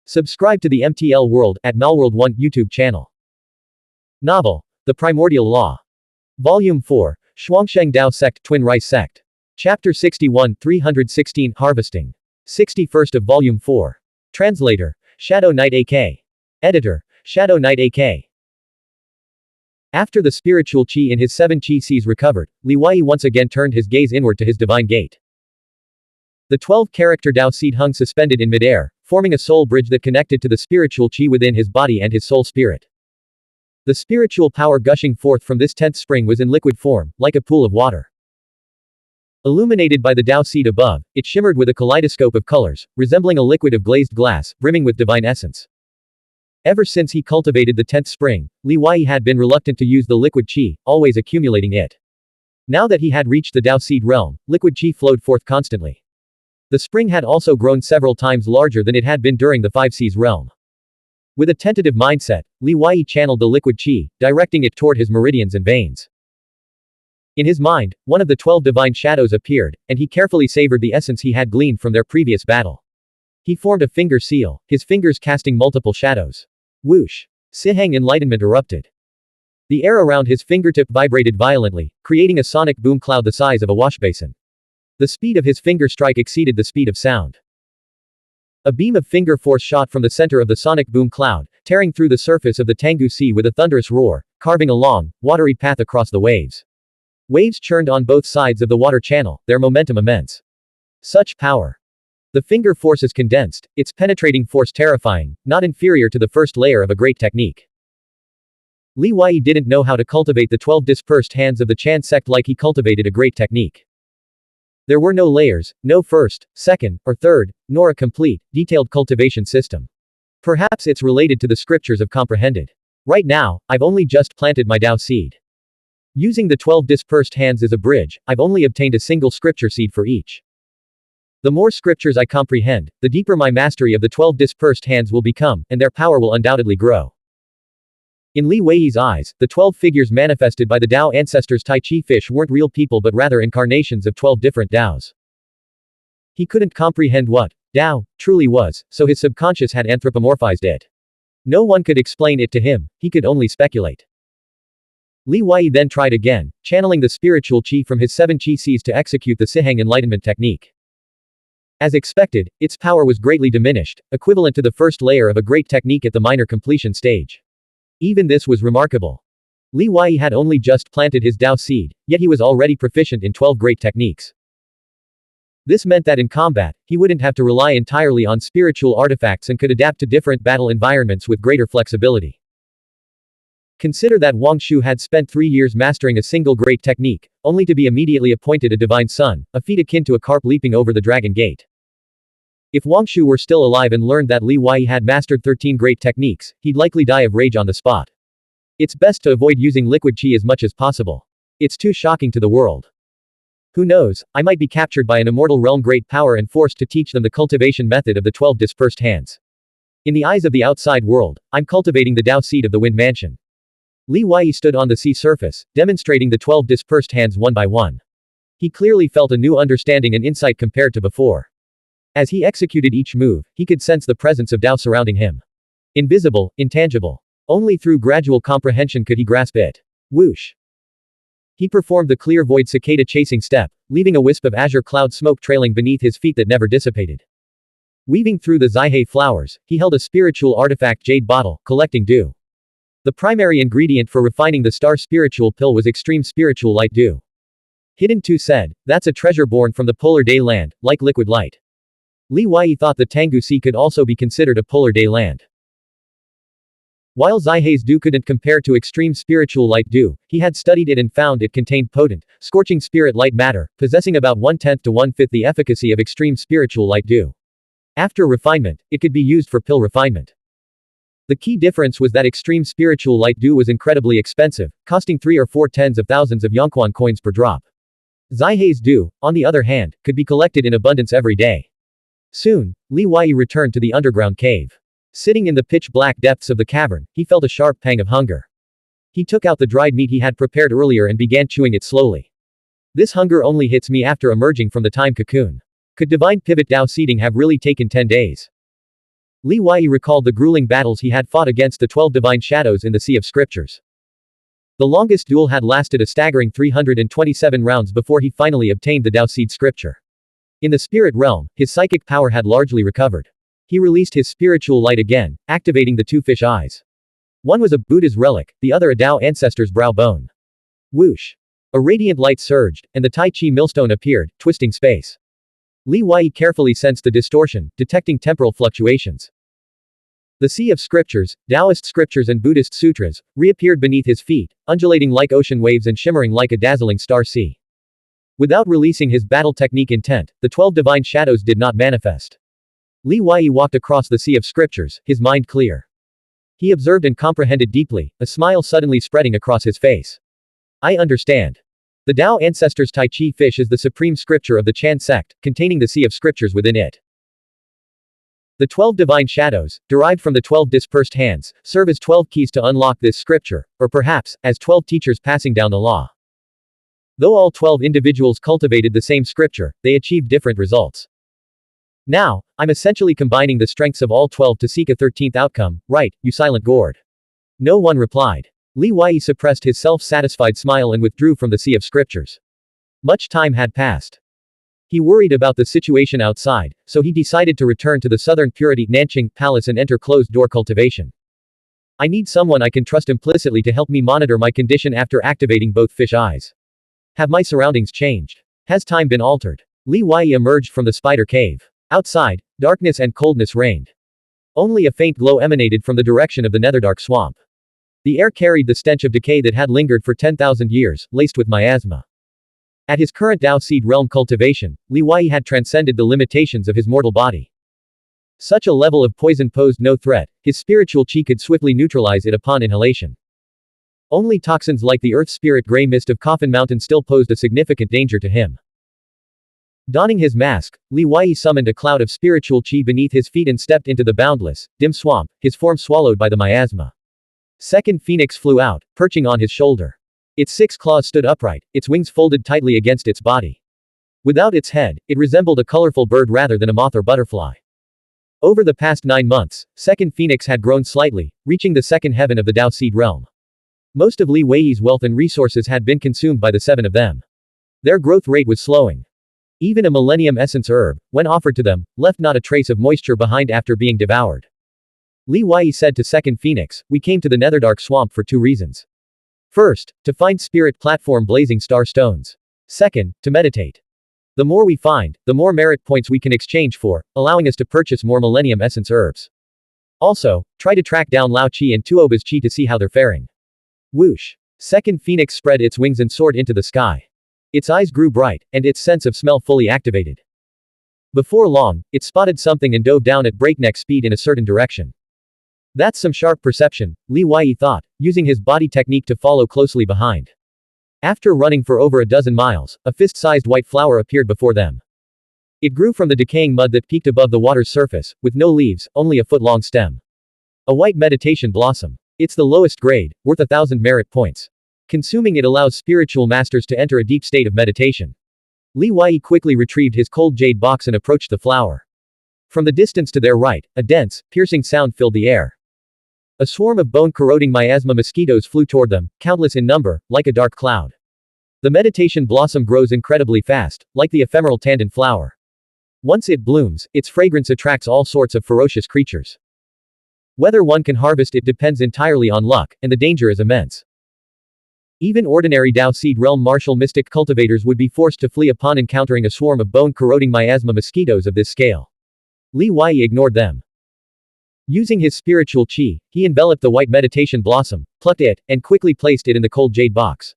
Subscribe to the MTL World at Malworld 1 YouTube channel. Novel, The Primordial Law. Volume 4, Xuansheng Dao Sect Twin Rice Sect. Chapter 61 316 Harvesting. 61st of Volume 4. Translator, Shadow Knight AK. Editor, Shadow Knight AK. After the spiritual chi in his 7 chi seas recovered, Li Wei once again turned his gaze inward to his divine gate. The 12-character Dao seed hung suspended in midair, forming a soul bridge that connected to the spiritual chi within his body and his soul spirit. The spiritual power gushing forth from this 10th spring was in liquid form, like a pool of water. Illuminated by the Dao seed above, it shimmered with a kaleidoscope of colors, resembling a liquid of glazed glass, brimming with divine essence. Ever since he cultivated the 10th spring, Li Wei had been reluctant to use the liquid chi, always accumulating it. Now that he had reached the Dao seed realm, liquid chi flowed forth constantly. The spring had also grown several times larger than it had been during the 5 seas realm. With a tentative mindset, Li Wei channeled the liquid chi, directing it toward his meridians and veins. In his mind, one of the 12 divine shadows appeared, and he carefully savored the essence he had gleaned from their previous battle. He formed a finger seal, his fingers casting multiple shadows. Whoosh! Siheng enlightenment erupted. The air around his fingertip vibrated violently, creating a sonic boom cloud the size of a washbasin. The speed of his finger strike exceeded the speed of sound. A beam of finger force shot from the center of the sonic boom cloud, tearing through the surface of the Tanggu Sea with a thunderous roar, carving a long, watery path across the waves. Waves churned on both sides of the water channel, their momentum immense. Such power. The finger force is condensed, its penetrating force terrifying, not inferior to the first layer of a great technique. Li Wei didn't know how to cultivate the 12 dispersed hands of the Chan sect like he cultivated a great technique. There were no layers, no first, second, or third, nor a complete, detailed cultivation system. Perhaps it's related to the scriptures of comprehended. Right now, I've only just planted my Dao seed. Using the 12 dispersed hands as a bridge, I've only obtained a single scripture seed for each. The more scriptures I comprehend, the deeper my mastery of the 12 dispersed hands will become, and their power will undoubtedly grow. In Li Wei's eyes, the 12 figures manifested by the Dao ancestors Tai Chi fish weren't real people but rather incarnations of 12 different Daos. He couldn't comprehend what Dao truly was, so his subconscious had anthropomorphized it. No one could explain it to him, he could only speculate. Li Wei then tried again, channeling the spiritual chi from his 7 chi seas to execute the Siheng enlightenment technique. As expected, its power was greatly diminished, equivalent to the first layer of a great technique at the minor completion stage. Even this was remarkable. Li Wei had only just planted his Dao seed, yet he was already proficient in 12 great techniques. This meant that in combat, he wouldn't have to rely entirely on spiritual artifacts and could adapt to different battle environments with greater flexibility. Consider that Wang Shu had spent 3 years mastering a single great technique, only to be immediately appointed a divine son, a feat akin to a carp leaping over the dragon gate. If Wang Shu were still alive and learned that Li Wei had mastered 13 great techniques, he'd likely die of rage on the spot. It's best to avoid using liquid chi as much as possible. It's too shocking to the world. Who knows, I might be captured by an immortal realm great power and forced to teach them the cultivation method of the 12 dispersed hands. In the eyes of the outside world, I'm cultivating the Dao seed of the Wind Mansion. Li Wei stood on the sea surface, demonstrating the 12 dispersed hands one by one. He clearly felt a new understanding and insight compared to before. As he executed each move, he could sense the presence of Dao surrounding him. Invisible, intangible. Only through gradual comprehension could he grasp it. Whoosh! He performed the clear void cicada chasing step, leaving a wisp of azure cloud smoke trailing beneath his feet that never dissipated. Weaving through the Zaihe flowers, he held a spiritual artifact jade bottle, collecting dew. The primary ingredient for refining the star spiritual pill was extreme spiritual light dew. Hidden Tu said, that's a treasure born from the polar day land, like liquid light. Li Wei thought the Tanggu Sea could also be considered a polar day land. While Zaihe's dew couldn't compare to extreme spiritual light dew, he had studied it and found it contained potent, scorching spirit light matter, possessing about 1/10 to 1/5 the efficacy of extreme spiritual light dew. After refinement, it could be used for pill refinement. The key difference was that extreme spiritual light dew was incredibly expensive, costing 3 or 4 tens of thousands of Xuanhuan coins per drop. Zaihe's dew, on the other hand, could be collected in abundance every day. Soon, Li Wei returned to the underground cave. Sitting in the pitch-black depths of the cavern, he felt a sharp pang of hunger. He took out the dried meat he had prepared earlier and began chewing it slowly. This hunger only hits me after emerging from the time cocoon. Could divine pivot Dao seeding have really taken 10 days? Li Wei recalled the grueling battles he had fought against the 12 divine shadows in the Sea of Scriptures. The longest duel had lasted a staggering 327 rounds before he finally obtained the Dao Seed scripture. In the spirit realm, his psychic power had largely recovered. He released his spiritual light again, activating the two fish eyes. One was a Buddha's relic, the other a Dao ancestor's brow bone. Whoosh! A radiant light surged, and the Tai Chi millstone appeared, twisting space. Li Wei carefully sensed the distortion, detecting temporal fluctuations. The Sea of Scriptures, Taoist scriptures and Buddhist sutras, reappeared beneath his feet, undulating like ocean waves and shimmering like a dazzling star sea. Without releasing his battle technique intent, the 12 divine shadows did not manifest. Li Wei walked across the Sea of Scriptures, his mind clear. He observed and comprehended deeply, a smile suddenly spreading across his face. I understand. The Dao ancestor's Tai Chi fish is the supreme scripture of the Chan sect, containing the Sea of Scriptures within it. The 12 divine shadows, derived from the 12 dispersed hands, serve as 12 keys to unlock this scripture, or perhaps, as 12 teachers passing down the law. Though all 12 individuals cultivated the same scripture, they achieved different results. Now, I'm essentially combining the strengths of all 12 to seek a 13th outcome, right, you silent gourd? No one replied. Li Wei suppressed his self-satisfied smile and withdrew from the Sea of Scriptures. Much time had passed. He worried about the situation outside, so he decided to return to the southern Purity Nanqing Palace and enter closed-door cultivation. I need someone I can trust implicitly to help me monitor my condition after activating both fish eyes. Have my surroundings changed? Has time been altered? Li Wei emerged from the spider cave. Outside, darkness and coldness reigned. Only a faint glow emanated from the direction of the Netherdark Swamp. The air carried the stench of decay that had lingered for 10,000 years, laced with miasma. At his current Dao Seed realm cultivation, Li Wei had transcended the limitations of his mortal body. Such a level of poison posed no threat, his spiritual chi could swiftly neutralize it upon inhalation. Only toxins like the earth spirit gray mist of Coffin Mountain still posed a significant danger to him. Donning his mask, Li Wei summoned a cloud of spiritual chi beneath his feet and stepped into the boundless, dim swamp, his form swallowed by the miasma. Second phoenix flew out, perching on his shoulder. Its 6 claws stood upright, its wings folded tightly against its body. Without its head, it resembled a colorful bird rather than a moth or butterfly. Over the past 9 months, Second Phoenix had grown slightly, reaching the second heaven of the Dao Seed realm. Most of Li Wei's wealth and resources had been consumed by the 7 of them. Their growth rate was slowing. Even a Millennium Essence herb, when offered to them, left not a trace of moisture behind after being devoured. Li Wei said to Second Phoenix, we came to the Netherdark Swamp for 2 reasons. First, to find spirit platform blazing star stones. Second, to meditate. The more we find, the more merit points we can exchange for, allowing us to purchase more Millennium Essence herbs. Also, try to track down Lao Qi and Tuoba's Qi to see how they're faring. Whoosh! Second Phoenix spread its wings and soared into the sky. Its eyes grew bright, and its sense of smell fully activated. Before long, it spotted something and dove down at breakneck speed in a certain direction. That's some sharp perception, Li Wei thought, using his body technique to follow closely behind. After running for over a dozen miles, a fist-sized white flower appeared before them. It grew from the decaying mud that peaked above the water's surface, with no leaves, only a foot-long stem. A white meditation blossom. It's the lowest grade, worth 1,000 merit points. Consuming it allows spiritual masters to enter a deep state of meditation. Li Wei quickly retrieved his cold jade box and approached the flower. From the distance to their right, a dense, piercing sound filled the air. A swarm of bone-corroding miasma mosquitoes flew toward them, countless in number, like a dark cloud. The meditation blossom grows incredibly fast, like the ephemeral tandan flower. Once it blooms, its fragrance attracts all sorts of ferocious creatures. Whether one can harvest it depends entirely on luck, and the danger is immense. Even ordinary Dao Seed realm martial mystic cultivators would be forced to flee upon encountering a swarm of bone-corroding miasma mosquitoes of this scale. Li Wei ignored them. Using his spiritual chi, he enveloped the white meditation blossom, plucked it, and quickly placed it in the cold jade box.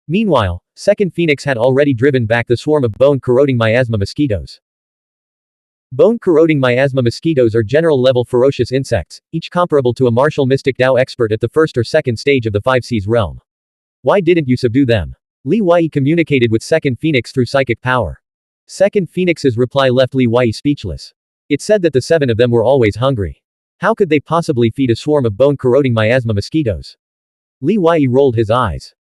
Meanwhile, Second Phoenix had already driven back the swarm of bone-corroding miasma mosquitoes. Bone-corroding miasma mosquitoes are general-level ferocious insects, each comparable to a martial mystic Dao expert at the first or second stage of the 5 Seas realm. Why didn't you subdue them? Li Wei communicated with Second Phoenix through psychic power. Second Phoenix's reply left Li Wei speechless. It said that the 7 of them were always hungry. How could they possibly feed a swarm of bone-corroding miasma mosquitoes? Li Wei rolled his eyes.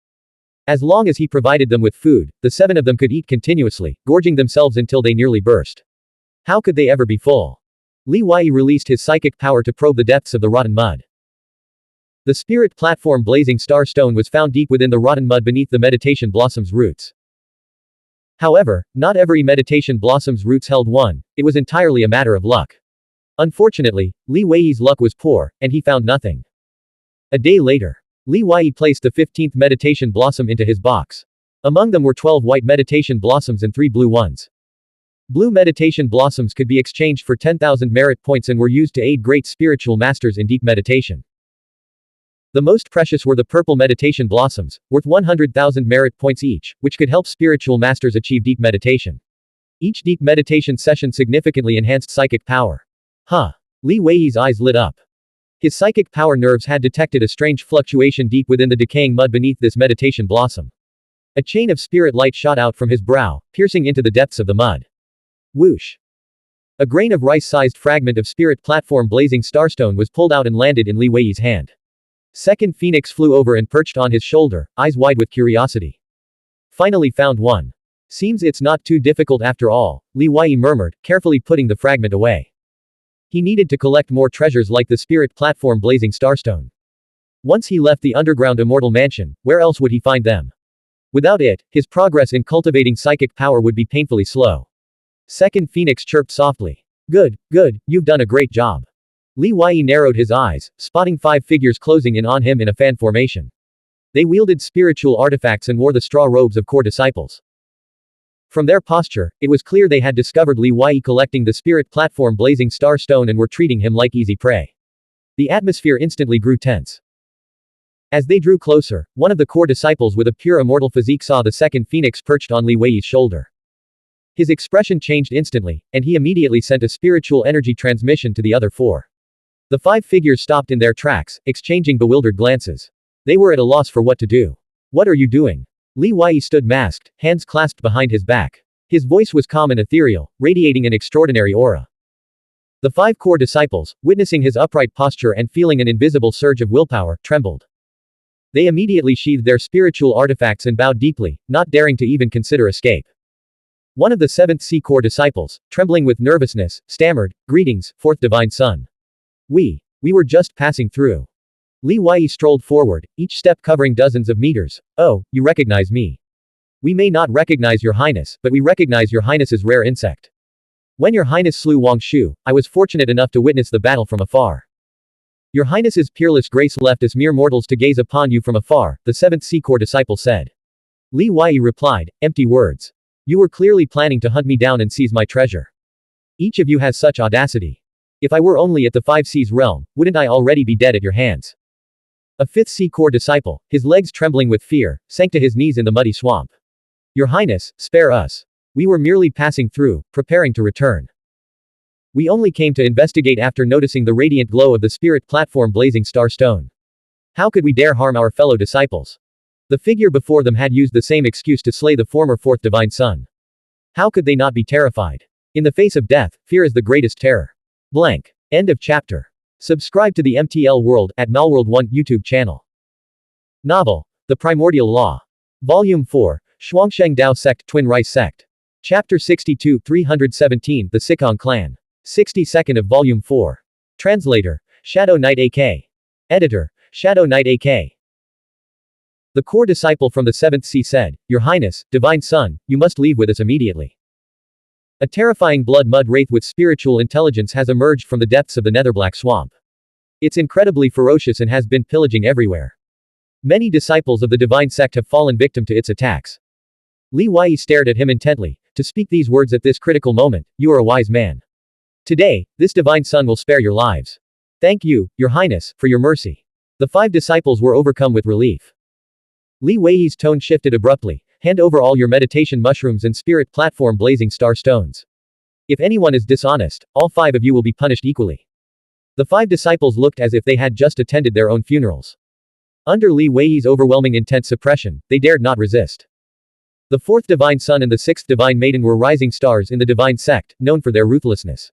As long as he provided them with food, the 7 of them could eat continuously, gorging themselves until they nearly burst. How could they ever be full? Li Wei released his psychic power to probe the depths of the rotten mud. The spirit platform blazing star stone was found deep within the rotten mud beneath the meditation blossom's roots. However, not every meditation blossom's roots held one, it was entirely a matter of luck. Unfortunately, Li Wei's luck was poor, and he found nothing. A day later, Li Wei placed the 15th meditation blossom into his box. Among them were 12 white meditation blossoms and 3 blue ones. Blue meditation blossoms could be exchanged for 10,000 merit points and were used to aid great spiritual masters in deep meditation. The most precious were the purple meditation blossoms, worth 100,000 merit points each, which could help spiritual masters achieve deep meditation. Each deep meditation session significantly enhanced psychic power. Li Wei's eyes lit up. His psychic power nerves had detected a strange fluctuation deep within the decaying mud beneath this meditation blossom. A chain of spirit light shot out from his brow, piercing into the depths of the mud. Whoosh! A grain of rice-sized fragment of spirit platform blazing starstone was pulled out and landed in Li Wei's hand. Second phoenix flew over and perched on his shoulder, eyes wide with curiosity. Finally found one. Seems it's not too difficult after all, Li Wei murmured, carefully putting the fragment away. He needed to collect more treasures like the spirit platform blazing starstone. Once he left the underground immortal mansion, where else would he find them? Without it, his progress in cultivating psychic power would be painfully slow. Second phoenix chirped softly. Good, you've done a great job. Li Wei narrowed his eyes, spotting 5 figures closing in on him in a fan formation. They wielded spiritual artifacts and wore the straw robes of core disciples. From their posture, it was clear they had discovered Li Wei collecting the spirit platform blazing star stone and were treating him like easy prey. The atmosphere instantly grew tense. As they drew closer, one of the core disciples with a pure immortal physique saw the second phoenix perched on Li Wei's shoulder. His expression changed instantly, and he immediately sent a spiritual energy transmission to the other 4. The 5 figures stopped in their tracks, exchanging bewildered glances. They were at a loss for what to do. What are you doing? Li Wei stood masked, hands clasped behind his back. His voice was calm and ethereal, radiating an extraordinary aura. The 5 core disciples, witnessing his upright posture and feeling an invisible surge of willpower, trembled. They immediately sheathed their spiritual artifacts and bowed deeply, not daring to even consider escape. One of the 7th C core disciples, trembling with nervousness, stammered, "Greetings, 4th Divine Son. We were just passing through." Li Wei strolled forward, each step covering dozens of meters. "Oh, you recognize me. We may not recognize your highness, but we recognize your highness's rare insect. When your highness slew Wang Shu, I was fortunate enough to witness the battle from afar. Your highness's peerless grace left us mere mortals to gaze upon you from afar," the 7th C core disciple said. Li Wei replied, "Empty words. You were clearly planning to hunt me down and seize my treasure. Each of you has such audacity. If I were only at the 5 C's realm, wouldn't I already be dead at your hands?" A 5th C core disciple, his legs trembling with fear, sank to his knees in the muddy swamp. "Your highness, spare us. We were merely passing through, preparing to return. We only came to investigate after noticing the radiant glow of the spirit platform blazing star stone. How could we dare harm our fellow disciples?" The figure before them had used the same excuse to slay the former 4th Divine Son. How could they not be terrified? In the face of death, fear is the greatest terror. Blank. End of chapter. Subscribe to the MTL World at Malworld 1 YouTube channel. Novel. The Primordial Law. Volume 4, Xuanhuan Dao Sect Twin Rice Sect. Chapter 62 317 The Sikong Clan. 62nd of Volume 4. Translator, Shadow Knight AK. Editor, Shadow Knight AK. The core disciple from the 7th C said, "Your Highness, Divine Son, you must leave with us immediately. A terrifying blood mud wraith with spiritual intelligence has emerged from the depths of the Netherblack Swamp. It's incredibly ferocious and has been pillaging everywhere. Many disciples of the divine sect have fallen victim to its attacks." Li Wei stared at him intently. "To speak these words at this critical moment, you are a wise man. Today, this divine son will spare your lives. Thank you, Your Highness, for your mercy." The 5 disciples were overcome with relief. Li Wei's tone shifted abruptly. "Hand over all your meditation mushrooms and spirit platform blazing star stones. If anyone is dishonest, all 5 of you will be punished equally." The 5 disciples looked as if they had just attended their own funerals. Under Li Wei's overwhelming intense suppression, they dared not resist. The 4th Divine Son and the 6th Divine Maiden were rising stars in the divine sect, known for their ruthlessness.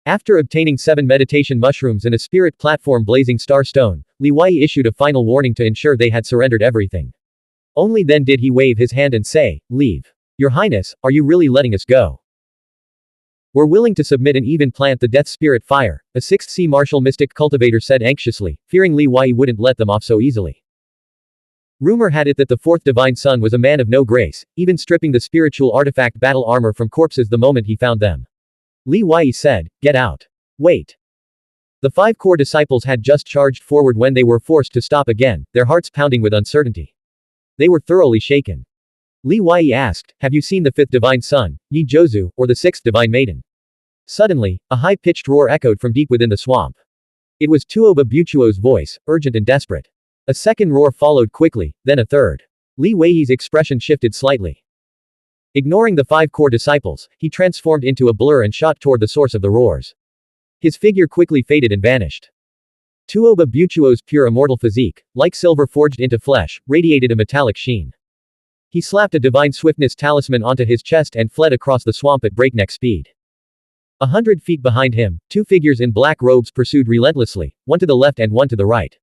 After obtaining 7 meditation mushrooms and a spirit platform blazing star stone, Li Wei issued a final warning to ensure they had surrendered everything. Only then did he wave his hand and say, "Leave. Your Highness, are you really letting us go?" We're willing to submit and even plant the death spirit fire, a 6th sea martial mystic cultivator said anxiously, fearing Li Wei wouldn't let them off so easily. Rumor had it that the 4th divine son was a man of no grace, even stripping the spiritual artifact battle armor from corpses the moment he found them. Li Wei said, "Get out. Wait." The 5 core disciples had just charged forward when they were forced to stop again, their hearts pounding with uncertainty. They were thoroughly shaken. Li Wei asked, "Have you seen the 5th divine son, Yi Zhouzu, or the 6th divine maiden?" Suddenly, a high-pitched roar echoed from deep within the swamp. It was Tuoba Buchuo's voice, urgent and desperate. A second roar followed quickly, then a third. Li Wei's expression shifted slightly. Ignoring the 5 core disciples, he transformed into a blur and shot toward the source of the roars. His figure quickly faded and vanished. Tuoba Buchuo's pure immortal physique, like silver forged into flesh, radiated a metallic sheen. He slapped a divine swiftness talisman onto his chest and fled across the swamp at breakneck speed. 100 feet behind him, 2 figures in black robes pursued relentlessly, one to the left and one to the right.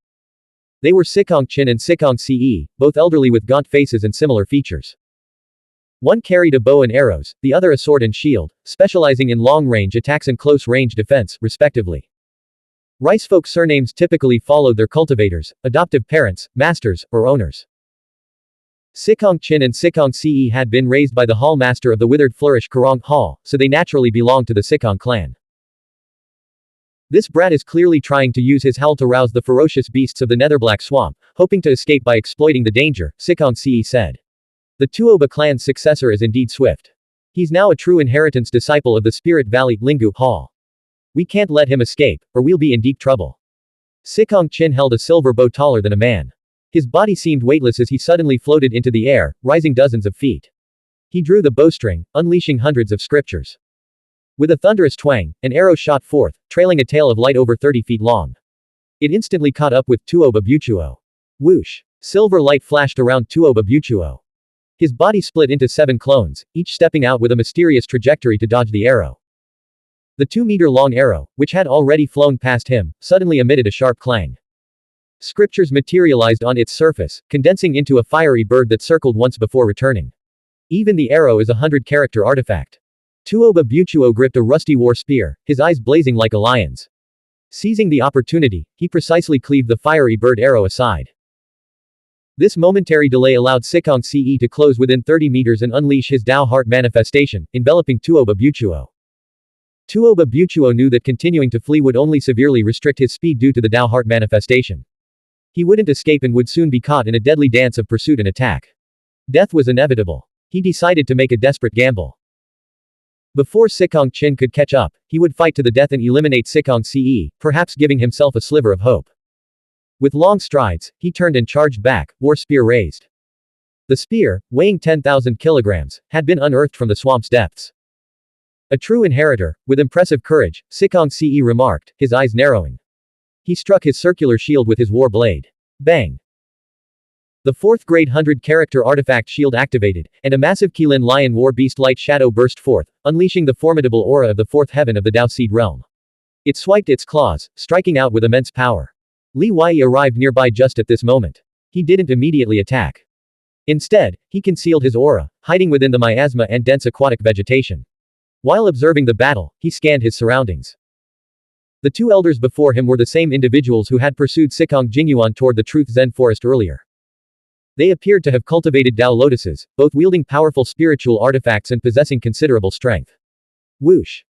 They were Sikong Qin and Sikong Ce, both elderly with gaunt faces and similar features. One carried a bow and arrows, the other a sword and shield, specializing in long-range attacks and close-range defense, respectively. Ricefolk surnames typically followed their cultivators, adoptive parents, masters, or owners. Sikong Qin and Sikong Ce had been raised by the hall master of the Withered Flourish Karong Hall, so they naturally belonged to the Sikong clan. This brat is clearly trying to use his howl to rouse the ferocious beasts of the Netherblack Swamp, hoping to escape by exploiting the danger, Sikong Ce said. The Tuoba clan's successor is indeed swift. He's now a true inheritance disciple of the Spirit Valley, Lingu Hall. We can't let him escape, or we'll be in deep trouble. Sikong Qin held a silver bow taller than a man. His body seemed weightless as he suddenly floated into the air, rising dozens of feet. He drew the bowstring, unleashing hundreds of scriptures. With a thunderous twang, an arrow shot forth, trailing a tail of light over 30 feet long. It instantly caught up with Tuoba Buchuo. Whoosh! Silver light flashed around Tuoba Buchuo. His body split into 7 clones, each stepping out with a mysterious trajectory to dodge the arrow. The 2-meter-long arrow, which had already flown past him, suddenly emitted a sharp clang. Scriptures materialized on its surface, condensing into a fiery bird that circled once before returning. Even the arrow is a 100-character artifact. Tuoba Buchuo gripped a rusty war spear, his eyes blazing like a lion's. Seizing the opportunity, he precisely cleaved the fiery bird arrow aside. This momentary delay allowed Sikong Ce to close within 30 meters and unleash his Dao Heart manifestation, enveloping Tuoba Buchuo. Tuoba Buchuo knew that continuing to flee would only severely restrict his speed due to the Dao Heart manifestation. He wouldn't escape and would soon be caught in a deadly dance of pursuit and attack. Death was inevitable. He decided to make a desperate gamble. Before Sikong Qin could catch up, he would fight to the death and eliminate Sikong Ce, perhaps giving himself a sliver of hope. With long strides, he turned and charged back, war spear raised. The spear, weighing 10,000 kilograms, had been unearthed from the swamp's depths. A true inheritor, with impressive courage, Sikong Ce remarked, his eyes narrowing. He struck his circular shield with his war blade. Bang! The 4th grade 100-character artifact shield activated, and a massive Qilin lion war beast light shadow burst forth, unleashing the formidable aura of the 4th heaven of the Dao Seed realm. It swiped its claws, striking out with immense power. Li Wei arrived nearby just at this moment. He didn't immediately attack. Instead, he concealed his aura, hiding within the miasma and dense aquatic vegetation. While observing the battle, he scanned his surroundings. The 2 elders before him were the same individuals who had pursued Sikong Jingyuan toward the Truth Zen forest earlier. They appeared to have cultivated Dao lotuses, both wielding powerful spiritual artifacts and possessing considerable strength. Whoosh!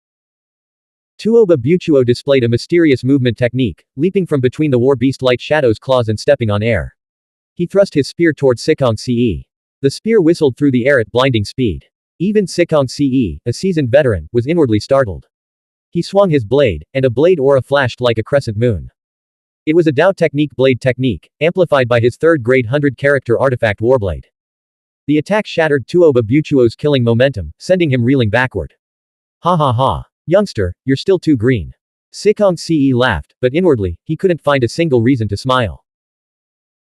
Tuoba Buchuo displayed a mysterious movement technique, leaping from between the war beast light shadow's claws and stepping on air. He thrust his spear toward Sikong Ce. The spear whistled through the air at blinding speed. Even Sikong Ce, a seasoned veteran, was inwardly startled. He swung his blade, and a blade aura flashed like a crescent moon. It was a Dao technique blade technique, amplified by his 3rd grade 100-character artifact warblade. The attack shattered Tuoba Buchuo's killing momentum, sending him reeling backward. Ha ha ha. Youngster, you're still too green. Sikong Ce laughed, but inwardly, he couldn't find a single reason to smile.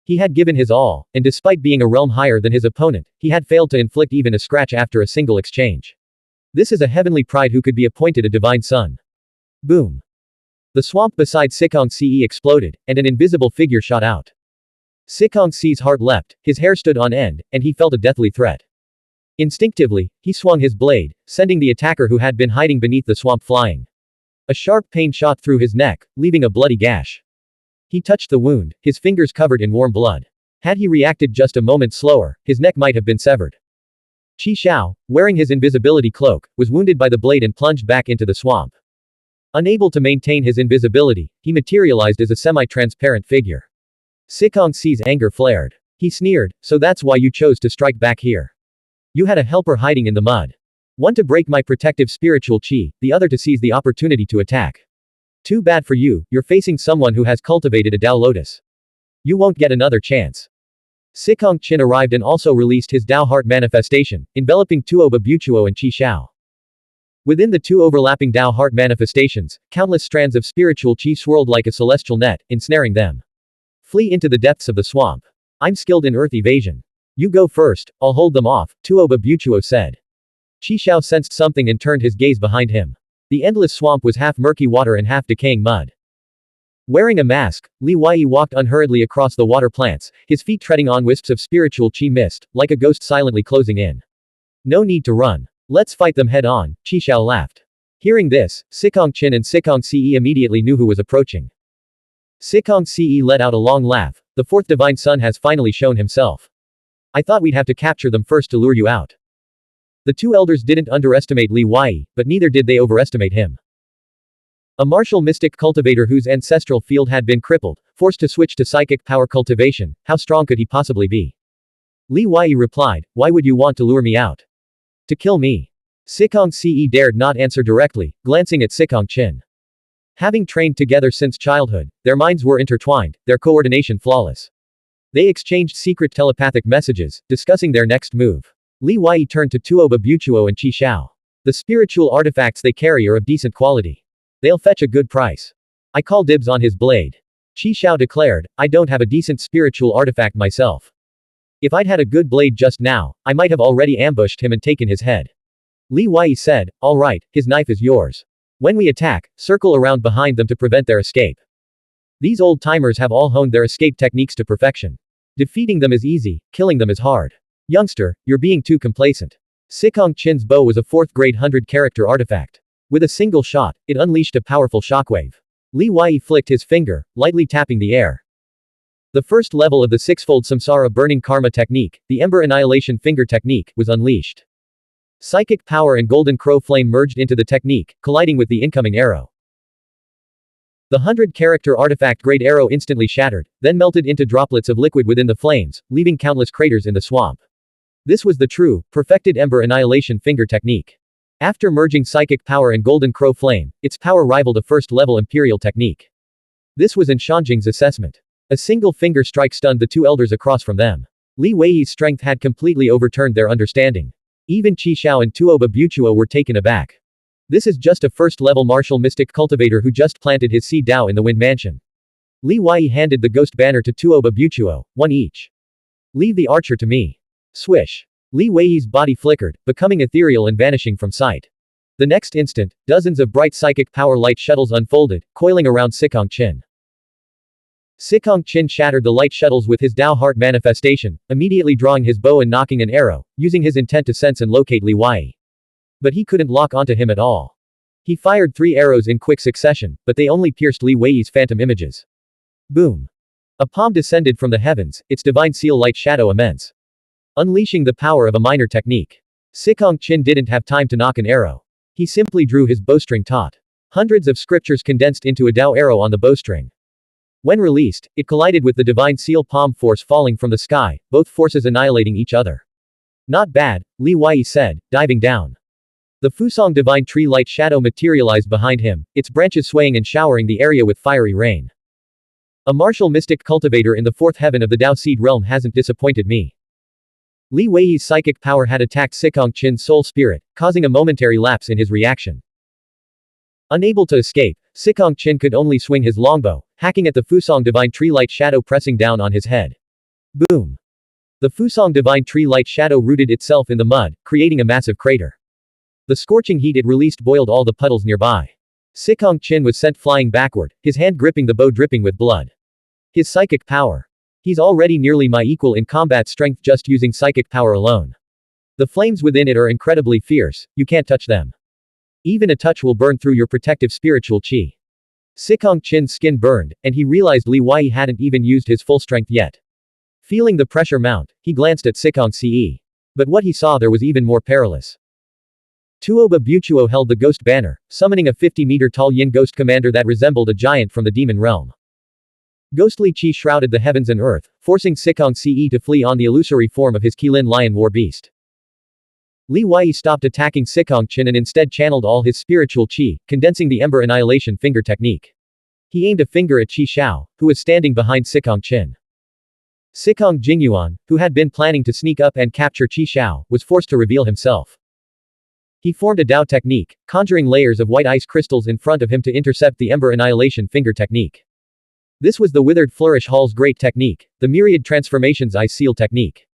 He had given his all, and despite being a realm higher than his opponent, he had failed to inflict even a scratch after a single exchange. This is a heavenly pride who could be appointed a divine son. Boom. The swamp beside Sikong Ce exploded, and an invisible figure shot out. Sikong Ce's heart leapt, his hair stood on end, and he felt a deathly threat. Instinctively, he swung his blade, sending the attacker who had been hiding beneath the swamp flying. A sharp pain shot through his neck, leaving a bloody gash. He touched the wound, his fingers covered in warm blood. Had he reacted just a moment slower, his neck might have been severed. Qi Xiao, wearing his invisibility cloak, was wounded by the blade and plunged back into the swamp. Unable to maintain his invisibility, he materialized as a semi-transparent figure. Sikong Si's anger flared. He sneered, "So that's why you chose to strike back here. You had a helper hiding in the mud. One to break my protective spiritual qi, the other to seize the opportunity to attack. Too bad for you, you're facing someone who has cultivated a Dao Lotus. You won't get another chance." Sikong Qin arrived and also released his Dao Heart manifestation, enveloping Tuoba Buchuo and Qi Xiao. Within the two overlapping Dao Heart manifestations, countless strands of spiritual qi swirled like a celestial net, ensnaring them. Flee into the depths of the swamp. I'm skilled in earth evasion. You go first, I'll hold them off, Tuoba Buchuo said. Qi Xiao sensed something and turned his gaze behind him. The endless swamp was half murky water and half decaying mud. Wearing a mask, Li Wei walked unhurriedly across the water plants, his feet treading on wisps of spiritual qi mist, like a ghost silently closing in. No need to run. Let's fight them head on, Qi Xiao laughed. Hearing this, Sikong Qin and Sikong Ce immediately knew who was approaching. Sikong Ce let out a long laugh. The fourth divine son has finally shown himself. I thought we'd have to capture them first to lure you out. The two elders didn't underestimate Li Wei, but neither did they overestimate him. A martial mystic cultivator whose ancestral field had been crippled, forced to switch to psychic power cultivation, how strong could he possibly be? Li Wei replied, why would you want to lure me out? To kill me. Sikong Ce dared not answer directly, glancing at Sikong Qin. Having trained together since childhood, their minds were intertwined, their coordination flawless. They exchanged secret telepathic messages, discussing their next move. Li Wei turned to Tuoba Buchuo and Qi Xiao. The spiritual artifacts they carry are of decent quality. They'll fetch a good price. I call dibs on his blade. Qi Xiao declared, I don't have a decent spiritual artifact myself. If I'd had a good blade just now, I might have already ambushed him and taken his head. Li Wei said, all right, his knife is yours. When we attack, circle around behind them to prevent their escape. These old-timers have all honed their escape techniques to perfection. Defeating them is easy, killing them is hard. Youngster, you're being too complacent. Sikong Qin's bow was a 4th-grade 100-character artifact. With a single shot, it unleashed a powerful shockwave. Li Wei flicked his finger, lightly tapping the air. The first level of the sixfold samsara burning karma technique, the Ember Annihilation Finger technique, was unleashed. Psychic power and golden crow flame merged into the technique, colliding with the incoming arrow. The 100-character artifact-grade arrow instantly shattered, then melted into droplets of liquid within the flames, leaving countless craters in the swamp. This was the true, perfected Ember Annihilation Finger technique. After merging psychic power and golden crow flame, its power rivaled a first-level imperial technique. This was in Shanjing's assessment. A single finger strike stunned the two elders across from them. Li Wei's strength had completely overturned their understanding. Even Qi Xiao and Tuoba Buchuo were taken aback. This is just a first-level martial mystic cultivator who just planted his seed Dao in the Wind Mansion. Li Wei handed the ghost banner to Tuoba Buchuo, one each. Leave the archer to me. Swish. Li Wei's body flickered, becoming ethereal and vanishing from sight. The next instant, dozens of bright psychic power light shuttles unfolded, coiling around Sikong Qin. Sikong Qin shattered the light shuttles with his Dao Heart manifestation, immediately drawing his bow and nocking an arrow, using his intent to sense and locate Li Wei. But he couldn't lock onto him at all. He fired 3 arrows in quick succession, but they only pierced Li Wei's phantom images. Boom. A palm descended from the heavens, its divine seal light shadow immense. Unleashing the power of a minor technique. Sikong Qin didn't have time to knock an arrow. He simply drew his bowstring taut. Hundreds of scriptures condensed into a Dao arrow on the bowstring. When released, it collided with the divine seal palm force falling from the sky, both forces annihilating each other. Not bad, Li Wei said, diving down. The Fusong divine tree light shadow materialized behind him, its branches swaying and showering the area with fiery rain. A martial mystic cultivator in the 4th heaven of the Dao Seed realm hasn't disappointed me. Li Wei's psychic power had attacked Sikong Qin's soul spirit, causing a momentary lapse in his reaction. Unable to escape, Sikong Qin could only swing his longbow, hacking at the Fusong divine tree light shadow pressing down on his head. Boom! The Fusong divine tree light shadow rooted itself in the mud, creating a massive crater. The scorching heat it released boiled all the puddles nearby. Sikong Qin was sent flying backward, his hand gripping the bow dripping with blood. His psychic power. He's already nearly my equal in combat strength just using psychic power alone. The flames within it are incredibly fierce, you can't touch them. Even a touch will burn through your protective spiritual qi. Sikong Qin's skin burned, and he realized Li Wei hadn't even used his full strength yet. Feeling the pressure mount, he glanced at Sikong Ce. But what he saw there was even more perilous. Tuoba Buchuo held the ghost banner, summoning a 50-meter-tall yin ghost commander that resembled a giant from the demon realm. Ghostly qi shrouded the heavens and earth, forcing Sikong Ce to flee on the illusory form of his Qilin lion war beast. Li Wei stopped attacking Sikong Qin and instead channeled all his spiritual qi, condensing the Ember Annihilation finger technique. He aimed a finger at Qi Xiao, who was standing behind Sikong Qin. Sikong Jingyuan, who had been planning to sneak up and capture Qi Xiao, was forced to reveal himself. He formed a Dao technique, conjuring layers of white ice crystals in front of him to intercept the Ember Annihilation finger technique. This was the Withered Flourish Hall's great technique, the Myriad Transformations Ice Seal technique.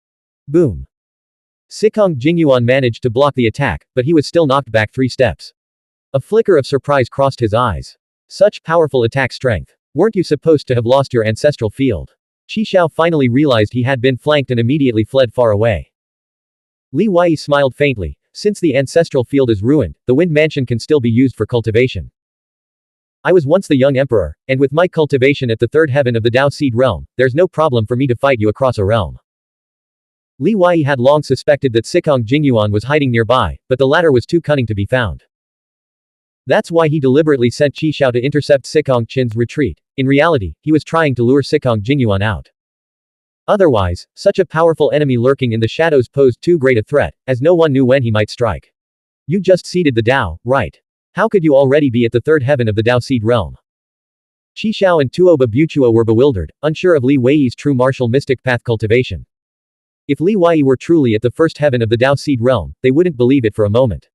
Boom. Sikong Jingyuan managed to block the attack, but he was still knocked back 3 steps. A flicker of surprise crossed his eyes. Such powerful attack strength. Weren't you supposed to have lost your ancestral field? Qi Xiao finally realized he had been flanked and immediately fled far away. Li Wei smiled faintly. Since the ancestral field is ruined, the Wind Mansion can still be used for cultivation. I was once the young emperor, and with my cultivation at the 3rd heaven of the Dao Seed realm, there's no problem for me to fight you across a realm. Li Wei had long suspected that Sikong Jingyuan was hiding nearby, but the latter was too cunning to be found. That's why he deliberately sent Qi Xiao to intercept Sikong Qin's retreat. In reality, he was trying to lure Sikong Jingyuan out. Otherwise, such a powerful enemy lurking in the shadows posed too great a threat, as no one knew when he might strike. You just seeded the Dao, right? How could you already be at the 3rd heaven of the Dao Seed realm? Qi Xiao and Tuoba Buchuo were bewildered, unsure of Li Wei's true martial mystic path cultivation. If Li Wei were truly at the 1st heaven of the Dao Seed realm, they wouldn't believe it for a moment.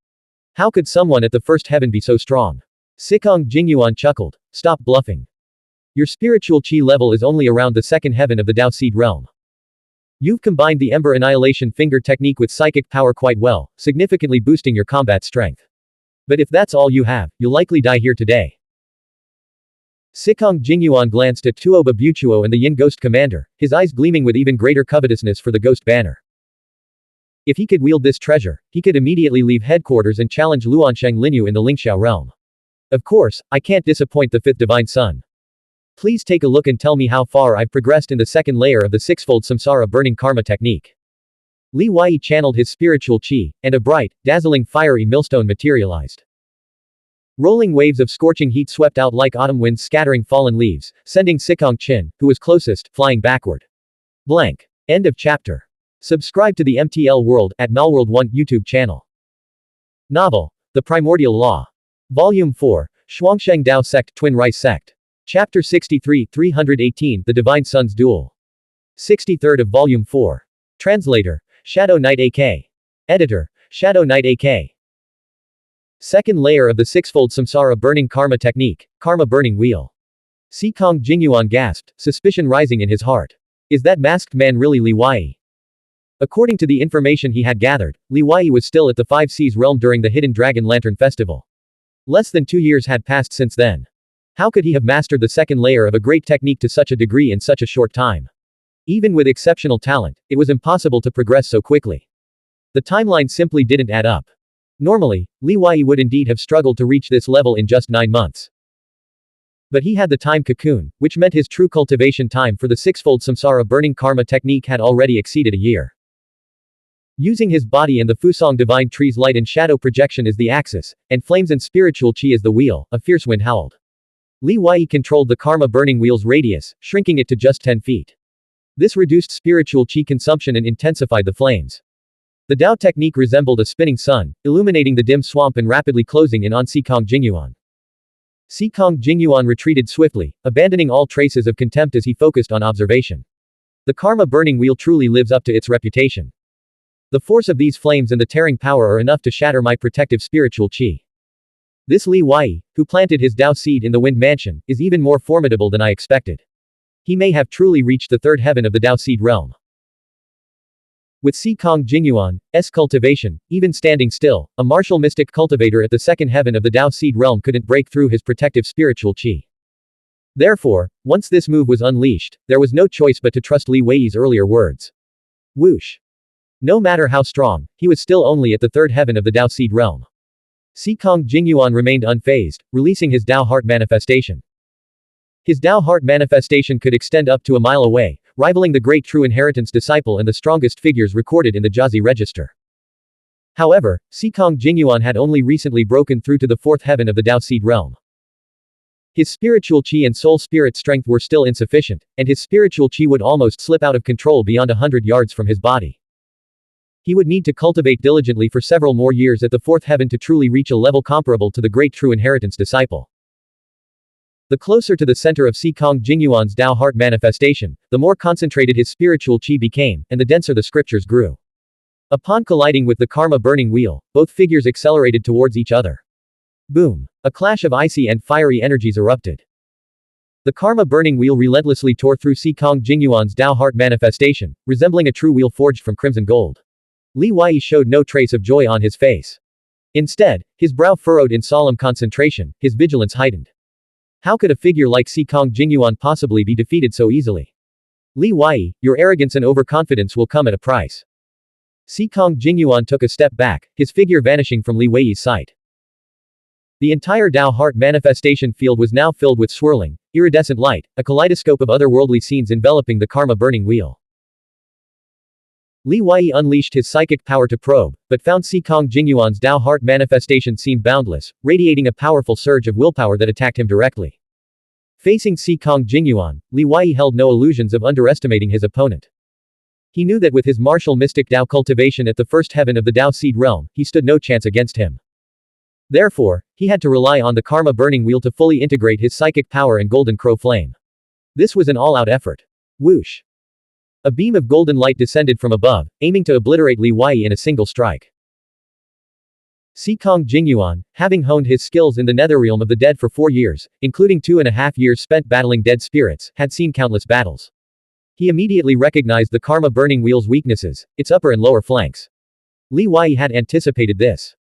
How could someone at the 1st heaven be so strong? Sikong Jingyuan chuckled. Stop bluffing. Your spiritual qi level is only around the 2nd heaven of the Dao Seed realm. You've combined the Ember Annihilation finger technique with psychic power quite well, significantly boosting your combat strength. But if that's all you have, you'll likely die here today. Sikong Jingyuan glanced at Tuoba Buchuo and the Yin Ghost Commander, his eyes gleaming with even greater covetousness for the Ghost Banner. If he could wield this treasure, he could immediately leave headquarters and challenge Luansheng Linyu in the Lingxiao realm. Of course, I can't disappoint the 5th Divine Son. Please take a look and tell me how far I've progressed in the 2nd layer of the 6-fold samsara burning karma technique. Li Wei channeled his spiritual qi, and a bright, dazzling fiery millstone materialized. Rolling waves of scorching heat swept out like autumn winds scattering fallen leaves, sending Sikong Qin, who was closest, flying backward. Blank. End of chapter. Subscribe to the MTL World at Malworld 1 YouTube channel. Novel. The Primordial Law. Volume 4, Xuansheng Dao Sect Twin Rice Sect. Chapter 63 318 The Divine Son's Duel. 63rd of Volume 4. Translator, Shadow Knight AK. Editor, Shadow Knight AK. 2nd layer of the 6-fold samsara burning karma technique, karma burning wheel. Sikong Jingyuan gasped, suspicion rising in his heart. Is that masked man really Li Wei? According to the information he had gathered, Li Wei was still at the 5 Seas realm during the Hidden Dragon Lantern Festival. Less than 2 years had passed since then. How could he have mastered the 2nd layer of a great technique to such a degree in such a short time? Even with exceptional talent, it was impossible to progress so quickly. The timeline simply didn't add up. Normally, Li Wei would indeed have struggled to reach this level in just 9 months. But he had the time cocoon, which meant his true cultivation time for the 6-fold samsara burning karma technique had already exceeded a year. Using his body and the Fusong Divine Tree's light and shadow projection as the axis, and flames and spiritual qi as the wheel, a fierce wind howled. Li Wei controlled the karma burning wheel's radius, shrinking it to just 10 feet. This reduced spiritual qi consumption and intensified the flames. The Dao technique resembled a spinning sun, illuminating the dim swamp and rapidly closing in on Sikong Jingyuan. Sikong Jingyuan retreated swiftly, abandoning all traces of contempt as he focused on observation. The karma burning wheel truly lives up to its reputation. The force of these flames and the tearing power are enough to shatter my protective spiritual qi. This Li Wei, who planted his Dao seed in the Wind Mansion, is even more formidable than I expected. He may have truly reached the 3rd heaven of the Dao seed realm. With Sikong Jingyuan's cultivation, even standing still, a martial mystic cultivator at the 2nd heaven of the Dao seed realm couldn't break through his protective spiritual qi. Therefore, once this move was unleashed, there was no choice but to trust Li Wei's earlier words. Whoosh. No matter how strong, he was still only at the third heaven of the Dao Seed realm. Shikong Jingyuan remained unfazed, releasing his Dao Heart manifestation. His Dao Heart manifestation could extend up to a mile away, rivaling the great true inheritance disciple and the strongest figures recorded in the Jiazi register. However, Shikong Jingyuan had only recently broken through to the fourth heaven of the Dao Seed realm. His spiritual qi and soul spirit strength were still insufficient, and his spiritual qi would almost slip out of control beyond 100 yards from his body. He would need to cultivate diligently for several more years at the fourth heaven to truly reach a level comparable to the great true inheritance disciple. The closer to the center of Shikong Jingyuan's Dao Heart manifestation, the more concentrated his spiritual qi became, and the denser the scriptures grew. Upon colliding with the karma burning wheel, both figures accelerated towards each other. Boom! A clash of icy and fiery energies erupted. The karma burning wheel relentlessly tore through Shikong Jingyuan's Dao Heart manifestation, resembling a true wheel forged from crimson gold. Li Wei showed no trace of joy on his face. Instead, his brow furrowed in solemn concentration, his vigilance heightened. How could a figure like Shikong Jingyuan possibly be defeated so easily? Li Wei, your arrogance and overconfidence will come at a price. Shikong Jingyuan took a step back, his figure vanishing from Li Wei's sight. The entire Dao Heart manifestation field was now filled with swirling, iridescent light, a kaleidoscope of otherworldly scenes enveloping the karma burning wheel. Li Wei unleashed his psychic power to probe, but found Shikong Jingyuan's Dao Heart manifestation seemed boundless, radiating a powerful surge of willpower that attacked him directly. Facing Shikong Jingyuan, Li Wei held no illusions of underestimating his opponent. He knew that with his martial mystic Dao cultivation at the first heaven of the Dao Seed realm, he stood no chance against him. Therefore, he had to rely on the karma burning wheel to fully integrate his psychic power and golden crow flame. This was an all-out effort. Whoosh! A beam of golden light descended from above, aiming to obliterate Li Wei in a single strike. Shikong Jingyuan, having honed his skills in the Netherrealm of the dead for 4 years, including 2.5 years spent battling dead spirits, had seen countless battles. He immediately recognized the karma burning wheel's weaknesses, its upper and lower flanks. Li Wei had anticipated this.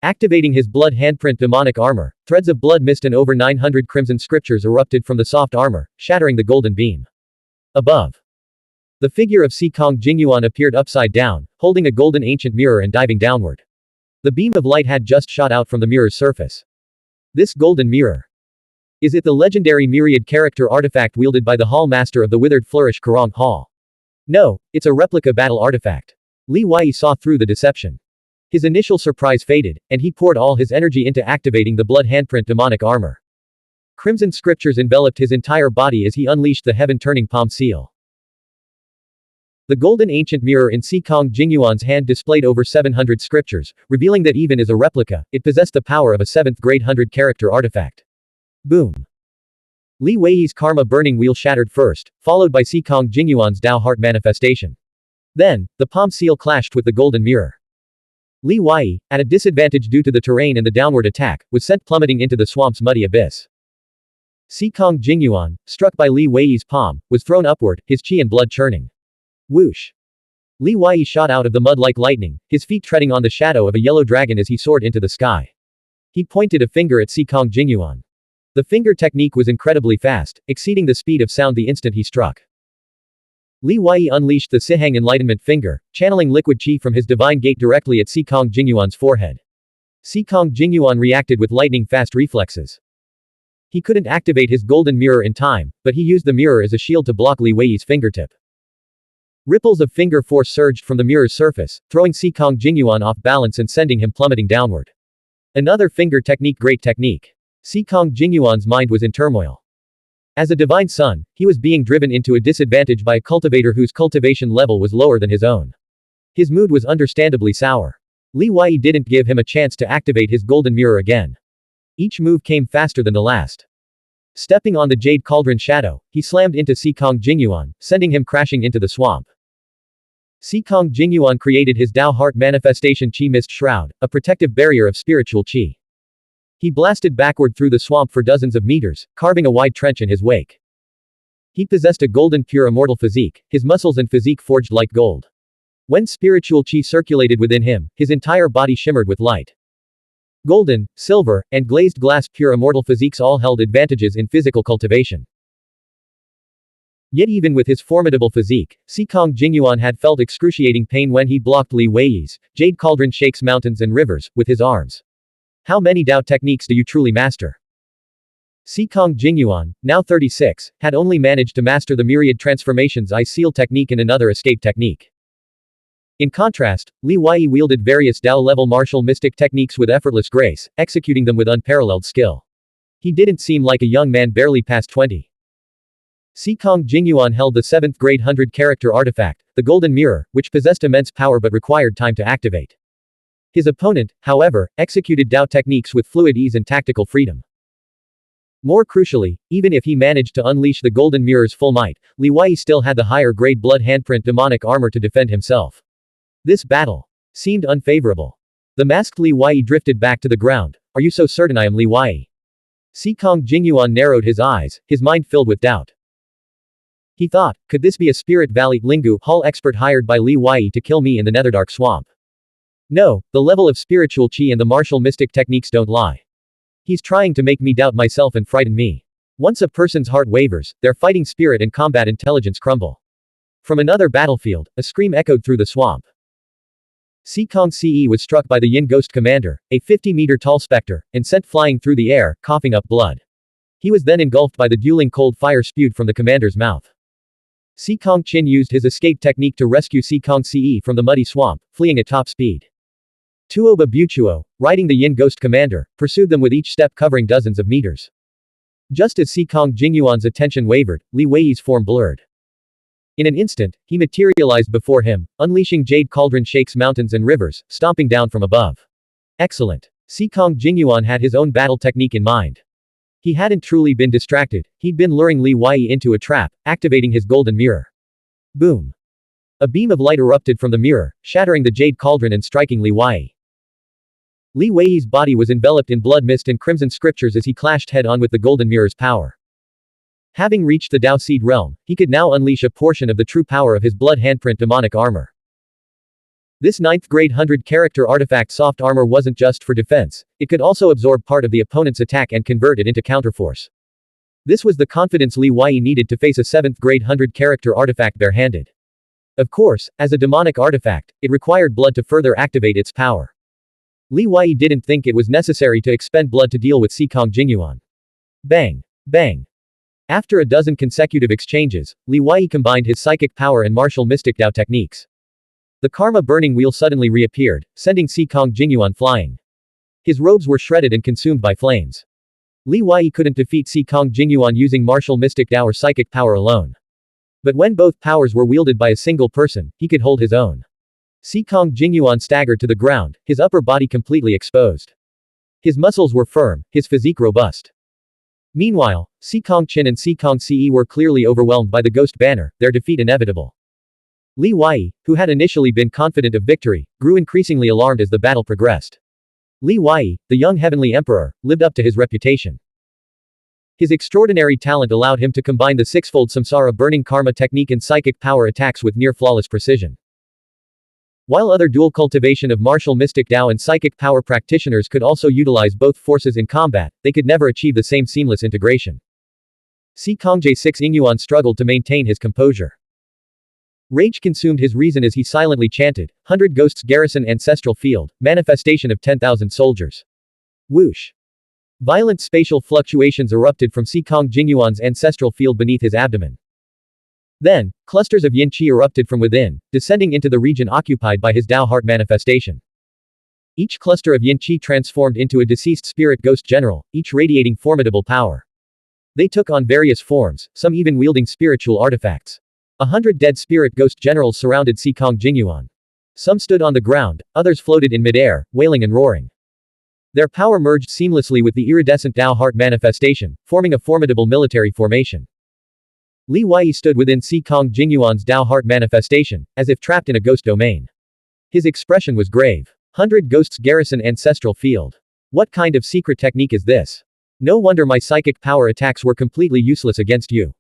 Activating his blood handprint demonic armor, threads of blood mist and over 900 crimson scriptures erupted from the soft armor, shattering the golden beam. Above. The figure of Shikong Jingyuan appeared upside down, holding a golden ancient mirror and diving downward. The beam of light had just shot out from the mirror's surface. This golden mirror. Is it the legendary myriad character artifact wielded by the Hall Master of the Withered Flourish Karong Hall? No, it's a replica battle artifact. Li Wei saw through the deception. His initial surprise faded, and he poured all his energy into activating the blood handprint demonic armor. Crimson scriptures enveloped his entire body as he unleashed the heaven-turning palm seal. The golden ancient mirror in Shikong Jingyuan's hand displayed over 700 scriptures, revealing that even as a replica, it possessed the power of a 7th grade 100-character artifact. Boom! Li Wei's karma burning wheel shattered first, followed by Shikong Jingyuan's Dao Heart manifestation. Then, the palm seal clashed with the golden mirror. Li Wei, at a disadvantage due to the terrain and the downward attack, was sent plummeting into the swamp's muddy abyss. Shikong Jingyuan, struck by Li Wei's palm, was thrown upward, his qi and blood churning. Whoosh! Li Wei shot out of the mud like lightning, his feet treading on the shadow of a yellow dragon as he soared into the sky. He pointed a finger at Shikong Jingyuan. The finger technique was incredibly fast, exceeding the speed of sound the instant he struck. Li Wei unleashed the Sihang Enlightenment finger, channeling liquid qi from his divine gate directly at Shikong Jingyuan's forehead. Shikong Jingyuan reacted with lightning-fast reflexes. He couldn't activate his golden mirror in time, but he used the mirror as a shield to block Li Wei's fingertip. Ripples of finger force surged from the mirror's surface, throwing Shikong Jingyuan off balance and sending him plummeting downward. Another finger technique, great technique. Shikong Jingyuan's mind was in turmoil. As a divine son, he was being driven into a disadvantage by a cultivator whose cultivation level was lower than his own. His mood was understandably sour. Li Wei didn't give him a chance to activate his golden mirror again. Each move came faster than the last. Stepping on the jade cauldron shadow, he slammed into Shikong Jingyuan, sending him crashing into the swamp. Shikong Jingyuan created his Dao Heart manifestation Qi Mist Shroud, a protective barrier of spiritual Qi. He blasted backward through the swamp for dozens of meters, carving a wide trench in his wake. He possessed a golden pure immortal physique, his muscles and physique forged like gold. When spiritual Qi circulated within him, his entire body shimmered with light. Golden, silver, and glazed glass pure immortal physiques all held advantages in physical cultivation. Yet even with his formidable physique, Xikong Jingyuan had felt excruciating pain when he blocked Li Wei's Jade Cauldron shakes mountains and rivers with his arms. How many Dao techniques do you truly master? Xikong Jingyuan, now 36, had only managed to master the myriad transformations I seal technique and another escape technique. In contrast, Li Wei wielded various Dao-level martial mystic techniques with effortless grace, executing them with unparalleled skill. He didn't seem like a young man barely past 20. Xikong Jingyuan held the 7th grade 100-character artifact, the Golden Mirror, which possessed immense power but required time to activate. His opponent, however, executed Dao techniques with fluid ease and tactical freedom. More crucially, even if he managed to unleash the Golden Mirror's full might, Li Wei still had the higher-grade blood handprint demonic armor to defend himself. This battle seemed unfavorable. The masked Li Wei drifted back to the ground. Are you so certain I am Li Wei? Xikong Jingyuan narrowed his eyes, his mind filled with doubt. He thought, could this be a Spirit Valley Lingu Hall expert hired by Li Wei to kill me in the Netherdark Swamp? No, the level of spiritual chi and the martial mystic techniques don't lie. He's trying to make me doubt myself and frighten me. Once a person's heart wavers, their fighting spirit and combat intelligence crumble. From another battlefield, a scream echoed through the swamp. Xikong Ce was struck by the Yin Ghost Commander, a 50-meter-tall specter, and sent flying through the air, coughing up blood. He was then engulfed by the dueling cold fire spewed from the commander's mouth. Xikong Qin used his escape technique to rescue Xikong Ce from the muddy swamp, fleeing at top speed. Tuoba Buchuo, riding the Yin Ghost Commander, pursued them with each step covering dozens of meters. Just as Xikong Jingyuan's attention wavered, Li Wei's form blurred. In an instant, he materialized before him, unleashing Jade Cauldron shakes mountains and rivers, stomping down from above. Excellent. Xikong Jingyuan had his own battle technique in mind. He hadn't truly been distracted, he'd been luring Li Wei into a trap, activating his golden mirror. Boom. A beam of light erupted from the mirror, shattering the Jade Cauldron and striking Li Wei. Li Wei's body was enveloped in blood mist and crimson scriptures as he clashed head-on with the golden mirror's power. Having reached the Dao Seed realm, he could now unleash a portion of the true power of his blood handprint demonic armor. This 9th grade 100-character artifact soft armor wasn't just for defense, it could also absorb part of the opponent's attack and convert it into counterforce. This was the confidence Li Wei needed to face a 7th grade 100-character artifact barehanded. Of course, as a demonic artifact, it required blood to further activate its power. Li Wei didn't think it was necessary to expend blood to deal with Xikong Jingyuan. Bang! Bang! After a dozen consecutive exchanges, Li Wei combined his psychic power and martial mystic Dao techniques. The karma burning wheel suddenly reappeared, sending Xikong Jingyuan flying. His robes were shredded and consumed by flames. Li Wei couldn't defeat Xikong Jingyuan using martial mystic Dao or psychic power alone. But when both powers were wielded by a single person, he could hold his own. Xikong Jingyuan staggered to the ground, his upper body completely exposed. His muscles were firm, his physique robust. Meanwhile, Xikong Qin and Xikong Ce were clearly overwhelmed by the ghost banner, their defeat inevitable. Li Wei, who had initially been confident of victory, grew increasingly alarmed as the battle progressed. Li Wei, the young heavenly emperor, lived up to his reputation. His extraordinary talent allowed him to combine the sixfold samsara burning karma technique and psychic power attacks with near-flawless precision. While other dual cultivation of martial mystic Dao and psychic power practitioners could also utilize both forces in combat, they could never achieve the same seamless integration. Xikong Jingyuan struggled to maintain his composure. Rage consumed his reason as he silently chanted, 100 ghosts garrison ancestral field, manifestation of 10,000 soldiers. Whoosh. Violent spatial fluctuations erupted from Xikong Jingyuan's ancestral field beneath his abdomen. Then, clusters of yin qi erupted from within, descending into the region occupied by his Dao heart manifestation. Each cluster of yin qi transformed into a deceased spirit ghost general, each radiating formidable power. They took on various forms, some even wielding spiritual artifacts. 100 dead spirit ghost generals surrounded Xikong Jingyuan. Some stood on the ground, others floated in midair, wailing and roaring. Their power merged seamlessly with the iridescent Dao heart manifestation, forming a formidable military formation. Li Wei stood within Xikong Jingyuan's Dao heart manifestation, as if trapped in a ghost domain. His expression was grave. 100 ghosts garrison ancestral field. What kind of secret technique is this? No wonder my psychic power attacks were completely useless against you.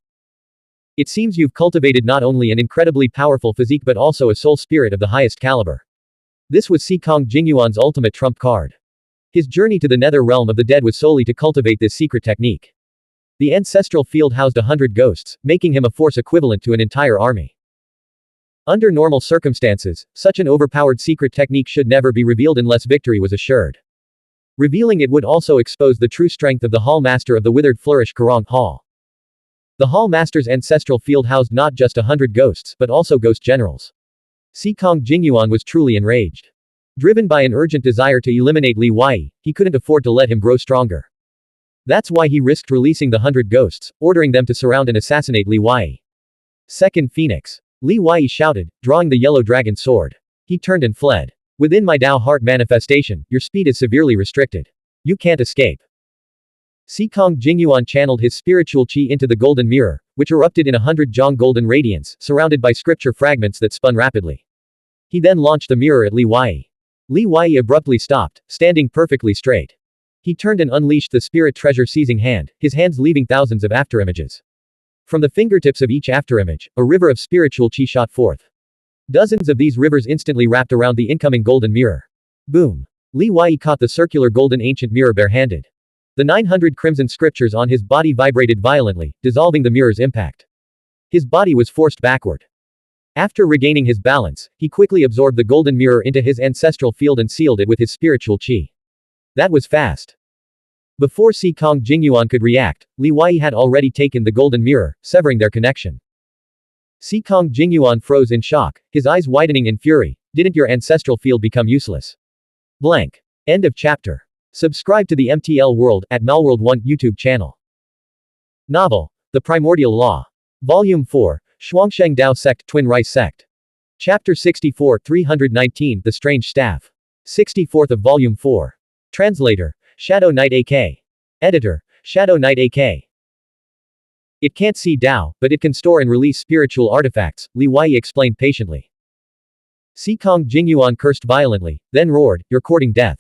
It seems you've cultivated not only an incredibly powerful physique but also a soul spirit of the highest caliber. This was Xikong Jingyuan's ultimate trump card. His journey to the nether realm of the dead was solely to cultivate this secret technique. The ancestral field housed 100 ghosts, making him a force equivalent to an entire army. Under normal circumstances, such an overpowered secret technique should never be revealed unless victory was assured. Revealing it would also expose the true strength of the Hall Master of the Withered Flourish Karong Hall. The Hall Master's ancestral field housed not just 100 ghosts, but also ghost generals. Xikong Jingyuan was truly enraged. Driven by an urgent desire to eliminate Li Wei, he couldn't afford to let him grow stronger. That's why he risked releasing the 100 ghosts, ordering them to surround and assassinate Li Wei. Second Phoenix. Li Wei shouted, drawing the yellow dragon sword. He turned and fled. Within my Dao Heart manifestation, your speed is severely restricted. You can't escape. Xikong Jingyuan channeled his spiritual qi into the golden mirror, which erupted in 100 Zhong golden radiance, surrounded by scripture fragments that spun rapidly. He then launched the mirror at Li Wei. Li Wei abruptly stopped, standing perfectly straight. He turned and unleashed the spirit treasure seizing hand, his hands leaving thousands of afterimages. From the fingertips of each afterimage, a river of spiritual qi shot forth. Dozens of these rivers instantly wrapped around the incoming golden mirror. Boom. Li Wei caught the circular golden ancient mirror barehanded. The 900 crimson scriptures on his body vibrated violently, dissolving the mirror's impact. His body was forced backward. After regaining his balance, he quickly absorbed the golden mirror into his ancestral field and sealed it with his spiritual qi. That was fast. Before Xikong Jingyuan could react, Li Wei had already taken the golden mirror, severing their connection. Xikong Jingyuan froze in shock, his eyes widening in fury. Didn't your ancestral field become useless? Blank. End of chapter. Subscribe to the MTL World at Melworld 1 YouTube channel. Novel. The Primordial Law. Volume 4, Xuansheng Dao Sect Twin Rice Sect. Chapter 64 319 The Strange Staff. 64th of Volume 4. Translator, Shadow Knight AK. Editor, Shadow Knight AK. It can't see Dao, but it can store and release spiritual artifacts, Li Wei explained patiently. Xikong Jingyuan cursed violently, then roared, you're courting death.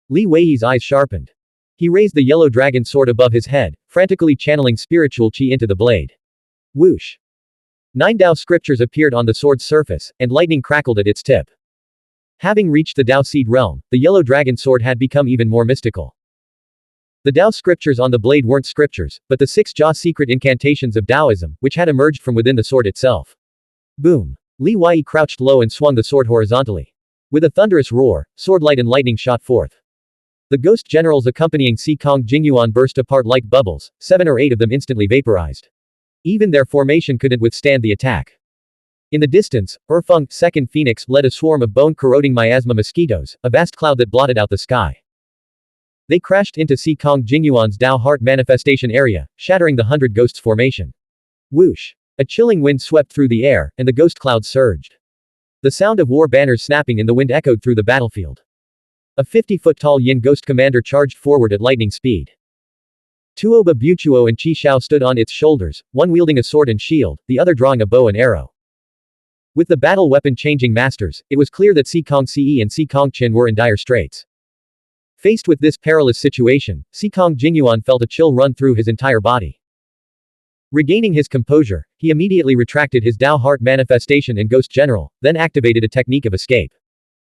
Li Wei's eyes sharpened. He raised the yellow dragon sword above his head, frantically channeling spiritual qi into the blade. Whoosh. 9 Dao scriptures appeared on the sword's surface, and lightning crackled at its tip. Having reached the Dao seed realm, the yellow dragon sword had become even more mystical. The Dao scriptures on the blade weren't scriptures, but the 6 Jia secret incantations of Daoism, which had emerged from within the sword itself. Boom. Li Wei crouched low and swung the sword horizontally. With a thunderous roar, swordlight and lightning shot forth. The ghost generals accompanying Xikong Jingyuan burst apart like bubbles, 7 or 8 of them instantly vaporized. Even their formation couldn't withstand the attack. In the distance, Erfeng, second Phoenix, led a swarm of bone-corroding miasma mosquitoes, a vast cloud that blotted out the sky. They crashed into Xikong Jingyuan's Dao Heart manifestation area, shattering the 100 ghosts formation. Whoosh. A chilling wind swept through the air, and the ghost clouds surged. The sound of war banners snapping in the wind echoed through the battlefield. A 50-foot-tall Yin ghost commander charged forward at lightning speed. Tuoba Buchuo and Chi Xiao stood on its shoulders, one wielding a sword and shield, the other drawing a bow and arrow. With the battle weapon changing masters, it was clear that Xikong Ce and Xikong Qin were in dire straits. Faced with this perilous situation, Xikong Jingyuan felt a chill run through his entire body. Regaining his composure, he immediately retracted his Dao Heart manifestation and Ghost General, then activated a technique of escape.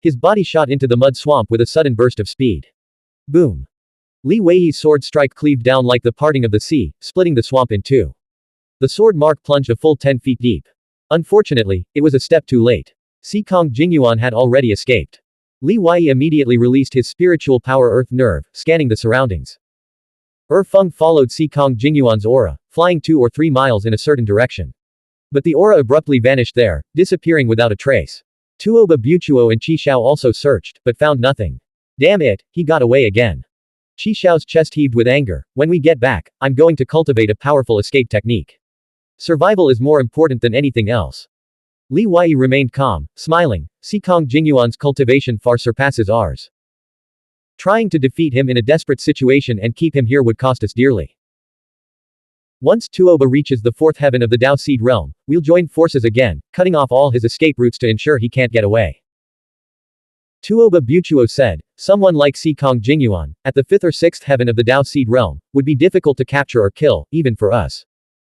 His body shot into the mud swamp with a sudden burst of speed. Boom. Li Wei's sword strike cleaved down like the parting of the sea, splitting the swamp in two. The sword mark plunged a full 10 feet deep. Unfortunately, it was a step too late. Xikong Jingyuan had already escaped. Li Wei immediately released his spiritual power earth nerve, scanning the surroundings. Feng followed Xikong Jingyuan's aura, flying 2 or 3 miles in a certain direction. But the aura abruptly vanished there, disappearing without a trace. Tuoba Buchuo and Chi Xiao also searched, but found nothing. Damn it, he got away again. Chi Xiao's chest heaved with anger. When we get back, I'm going to cultivate a powerful escape technique. Survival is more important than anything else. Li Wei remained calm, smiling. Xikong Jingyuan's cultivation far surpasses ours. Trying to defeat him in a desperate situation and keep him here would cost us dearly. Once Tuoba reaches the 4th heaven of the Dao Seed Realm, we'll join forces again, cutting off all his escape routes to ensure he can't get away. Tuoba Buchuo said, someone like Xikong Jingyuan, at the 5th or 6th heaven of the Dao Seed Realm, would be difficult to capture or kill, even for us.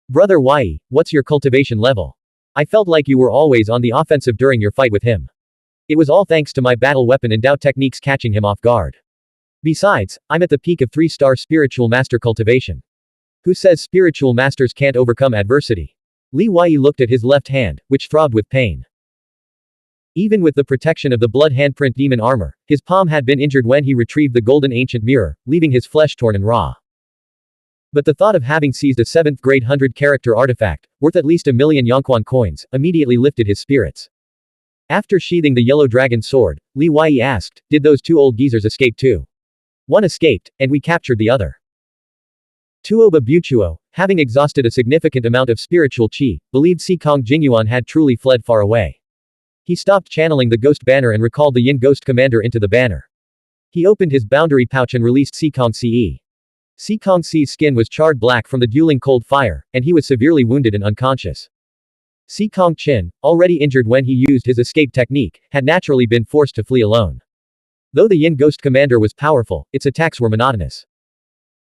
Brother Wei, what's your cultivation level? I felt like you were always on the offensive during your fight with him. It was all thanks to my battle weapon and Dao techniques catching him off guard. Besides, I'm at the peak of 3-star spiritual master cultivation. Who says spiritual masters can't overcome adversity? Li Wei looked at his left hand, which throbbed with pain. Even with the protection of the blood handprint demon armor, his palm had been injured when he retrieved the golden ancient mirror, leaving his flesh torn and raw. But the thought of having seized a 7th grade 100-character artifact, worth at least 1,000,000 Yongquan coins, immediately lifted his spirits. After sheathing the yellow dragon sword, Li Wei asked, "Did those two old geezers escape too?" "One escaped, and we captured the other." Tuoba Buchuo, having exhausted a significant amount of spiritual qi, believed Xikong Jingyuan had truly fled far away. He stopped channeling the ghost banner and recalled the Yin ghost commander into the banner. He opened his boundary pouch and released Xikong Ce. Xikong Ce's skin was charred black from the dueling cold fire, and he was severely wounded and unconscious. Xikong Qin, already injured when he used his escape technique, had naturally been forced to flee alone. Though the Yin ghost commander was powerful, its attacks were monotonous.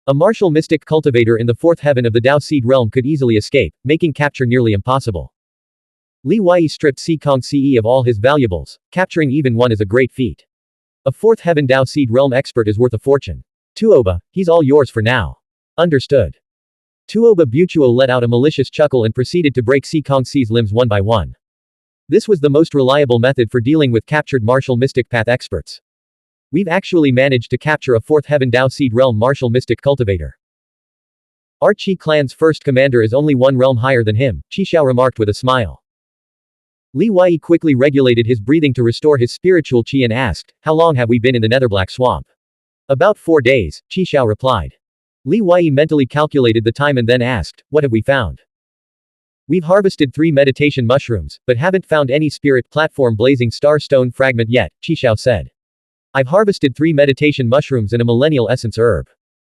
A martial mystic cultivator in the 4th heaven of the Dao Seed realm could easily escape, making capture nearly impossible. Li Wei stripped Xikong Ce of all his valuables, capturing even one is a great feat. A 4th heaven Dao Seed realm expert is worth a fortune. Tuoba, he's all yours for now. Understood. Tuoba Buchuo let out a malicious chuckle and proceeded to break Xikong Ce's limbs one by one. This was the most reliable method for dealing with captured martial mystic path experts. We've actually managed to capture a 4th heaven Dao Seed realm martial mystic cultivator. Our Qi clan's first commander is only one realm higher than him, Qixiao remarked with a smile. Li Wei quickly regulated his breathing to restore his spiritual qi and asked, "How long have we been in the Netherblack Swamp?" "About 4 days, Qixiao replied. Li Wei mentally calculated the time and then asked, "What have we found?" "We've harvested 3 meditation mushrooms, but haven't found any spirit platform blazing star stone fragment yet," Qixiao said. "I've harvested 3 meditation mushrooms and a millennial essence herb."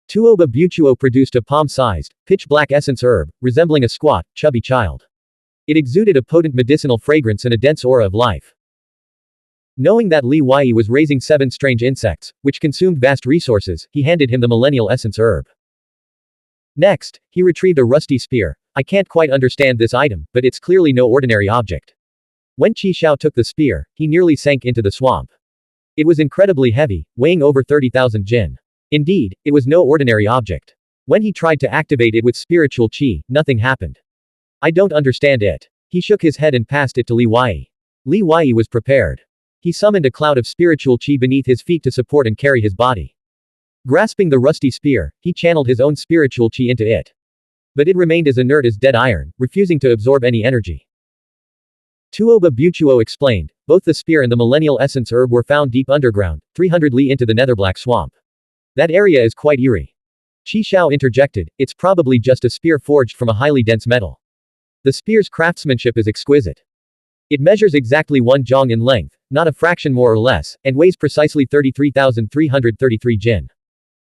Tuoba Buchuo produced a palm-sized, pitch-black essence herb, resembling a squat, chubby child. It exuded a potent medicinal fragrance and a dense aura of life. Knowing that Li Wei was raising 7 strange insects, which consumed vast resources, he handed him the millennial essence herb. Next, he retrieved a rusty spear. "I can't quite understand this item, but it's clearly no ordinary object." When Qixiao took the spear, he nearly sank into the swamp. It was incredibly heavy, weighing over 30,000 jin. Indeed, it was no ordinary object. When he tried to activate it with spiritual qi, nothing happened. "I don't understand it." He shook his head and passed it to Li Wei. Li Wei was prepared. He summoned a cloud of spiritual qi beneath his feet to support and carry his body. Grasping the rusty spear, he channeled his own spiritual qi into it. But it remained as inert as dead iron, refusing to absorb any energy. Tuoba Buchuo explained, "Both the spear and the millennial essence herb were found deep underground, 300 li into the Netherblack Swamp. That area is quite eerie." Qixiao interjected, "It's probably just a spear forged from a highly dense metal. The spear's craftsmanship is exquisite. It measures exactly 1 zhong in length, not a fraction more or less, and weighs precisely 33,333 jin."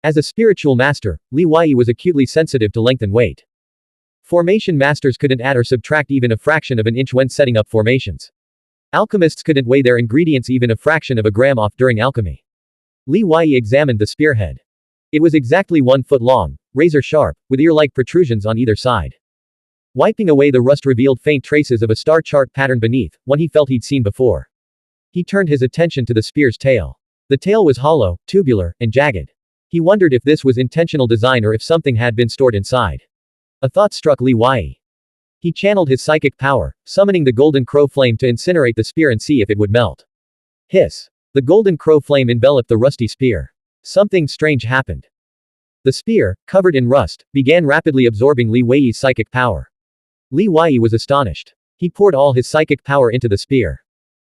As a spiritual master, Li Wei was acutely sensitive to length and weight. Formation masters couldn't add or subtract even a fraction of an inch when setting up formations. Alchemists couldn't weigh their ingredients even a fraction of a gram off during alchemy. Li Wei examined the spearhead. It was exactly 1 foot long, razor sharp, with ear-like protrusions on either side. Wiping away the rust revealed faint traces of a star chart pattern beneath, one he felt he'd seen before. He turned his attention to the spear's tail. The tail was hollow, tubular, and jagged. He wondered if this was intentional design or if something had been stored inside. A thought struck Li Wei. He channeled his psychic power, summoning the golden crow flame to incinerate the spear and see if it would melt. Hiss. The golden crow flame enveloped the rusty spear. Something strange happened. The spear, covered in rust, began rapidly absorbing Li Wei's psychic power. Li Wei was astonished. He poured all his psychic power into the spear.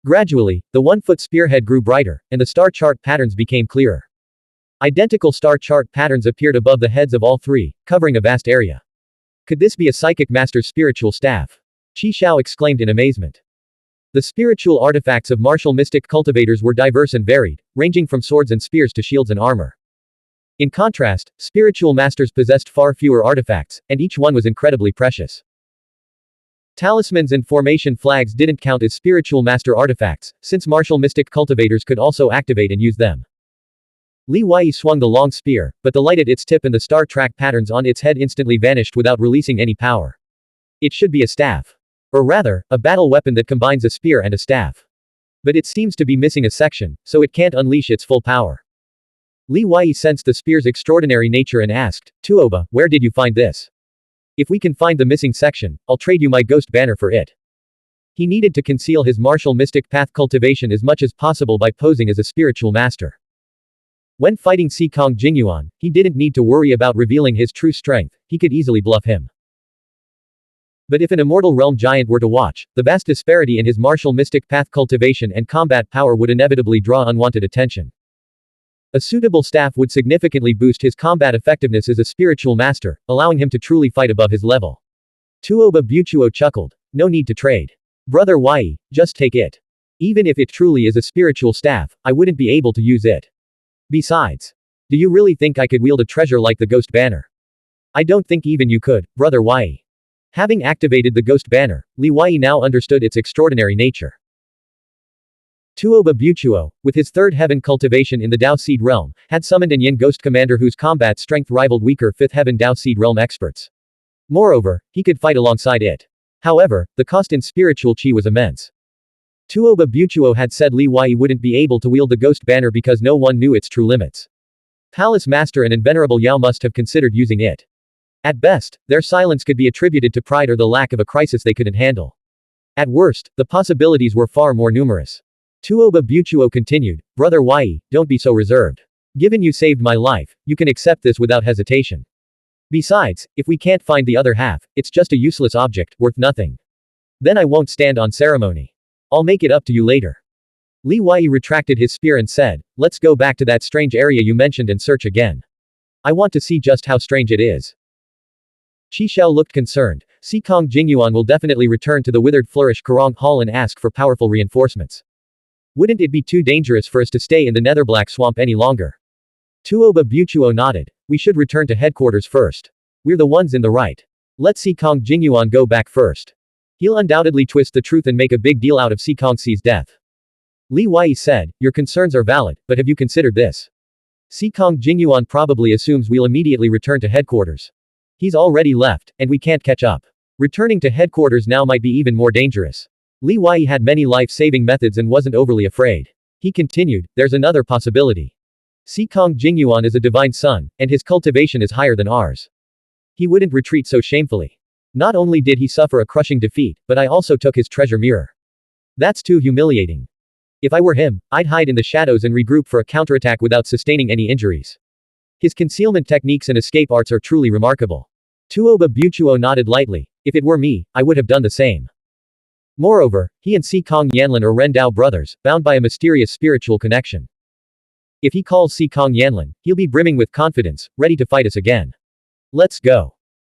Gradually, the 1-foot spearhead grew brighter, and the star chart patterns became clearer. Identical star chart patterns appeared above the heads of all 3, covering a vast area. Could this be a psychic master's spiritual staff? Qixiao exclaimed in amazement. The spiritual artifacts of martial mystic cultivators were diverse and varied, ranging from swords and spears to shields and armor. In contrast, spiritual masters possessed far fewer artifacts, and each one was incredibly precious. Talismans and formation flags didn't count as spiritual master artifacts, since martial mystic cultivators could also activate and use them. Li Wei swung the long spear, but the light at its tip and the star track patterns on its head instantly vanished without releasing any power. It should be a staff. Or rather, a battle weapon that combines a spear and a staff. But it seems to be missing a section, so it can't unleash its full power. Li Wei sensed the spear's extraordinary nature and asked, Tuoba, where did you find this? If we can find the missing section, I'll trade you my ghost banner for it. He needed to conceal his martial mystic path cultivation as much as possible by posing as a spiritual master. When fighting Shencang Xuanhuan, he didn't need to worry about revealing his true strength, he could easily bluff him. But if an immortal realm giant were to watch, the vast disparity in his martial mystic path cultivation and combat power would inevitably draw unwanted attention. A suitable staff would significantly boost his combat effectiveness as a spiritual master, allowing him to truly fight above his level. Tuoba Buchuo chuckled. No need to trade. Brother Wei, just take it. Even if it truly is a spiritual staff, I wouldn't be able to use it. Besides, do you really think I could wield a treasure like the ghost banner? I don't think even you could, Brother Wei. Having activated the ghost banner, Li Wei now understood its extraordinary nature. Tuoba Buchuo, with his third heaven cultivation in the Dao Seed realm, had summoned an Yin ghost commander whose combat strength rivaled weaker 5th heaven Dao Seed realm experts. Moreover, he could fight alongside it. However, the cost in spiritual chi was immense. Tuoba Buchuo had said Li Wei wouldn't be able to wield the ghost banner because no one knew its true limits. Palace Master and Invenerable Yao must have considered using it. At best, their silence could be attributed to pride or the lack of a crisis they couldn't handle. At worst, the possibilities were far more numerous. Tuoba Buchuo continued, Brother Wei, don't be so reserved. Given you saved my life, you can accept this without hesitation. Besides, if we can't find the other half, it's just a useless object, worth nothing. Then I won't stand on ceremony. I'll make it up to you later. Li Wei retracted his spear and said, let's go back to that strange area you mentioned and search again. I want to see just how strange it is. Qi Xiao looked concerned. Shencang Xuanhuan will definitely return to the withered flourish Karong Hall and ask for powerful reinforcements. Wouldn't it be too dangerous for us to stay in the Netherblack Swamp any longer? Tuoba Buchuo nodded. We should return to headquarters first. We're the ones in the right. Let Shencang Xuanhuan go back first. He'll undoubtedly twist the truth and make a big deal out of Shencang Xi's death. Li Wei said, your concerns are valid, but have you considered this? Shencang Xuanhuan probably assumes we'll immediately return to headquarters. He's already left, and we can't catch up. Returning to headquarters now might be even more dangerous. Li Wei had many life-saving methods and wasn't overly afraid. He continued, there's another possibility. Shencang Xuanhuan is a divine son, and his cultivation is higher than ours. He wouldn't retreat so shamefully. Not only did he suffer a crushing defeat, but I also took his treasure mirror. That's too humiliating. If I were him, I'd hide in the shadows and regroup for a counterattack without sustaining any injuries. His concealment techniques and escape arts are truly remarkable. Tuoba Buchuo nodded lightly. If it were me, I would have done the same. Moreover, he and Shencang Yanlin are Ren Dao brothers, bound by a mysterious spiritual connection. If he calls Shencang Yanlin, he'll be brimming with confidence, ready to fight us again. Let's go.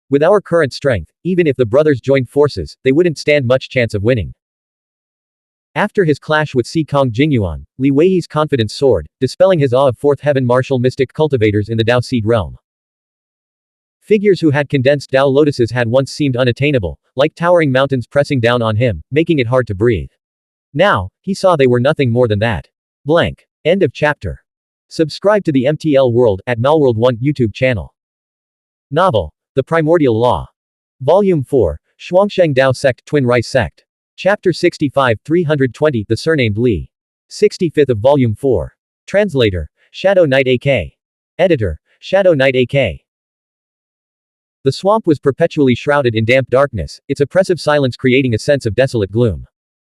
With our current strength, even if the brothers joined forces, they wouldn't stand much chance of winning. After his clash with Shencang Xuanhuan, Li Wei's confidence soared, dispelling his awe of 4th heaven martial mystic cultivators in the Dao Seed realm. Figures who had condensed Dao lotuses had once seemed unattainable, like towering mountains pressing down on him, making it hard to breathe. Now, he saw they were nothing more than that. Blank. End of chapter. Subscribe to the MTL World at Malworld 1 YouTube channel. Novel. The Primordial Law. Volume 4, Xuansheng Dao Sect Twin Rice Sect. Chapter 65 320 The Surnamed Li. 65th of Volume 4. Translator, Shadow Knight AK. Editor, Shadow Knight AK. The swamp was perpetually shrouded in damp darkness, its oppressive silence creating a sense of desolate gloom.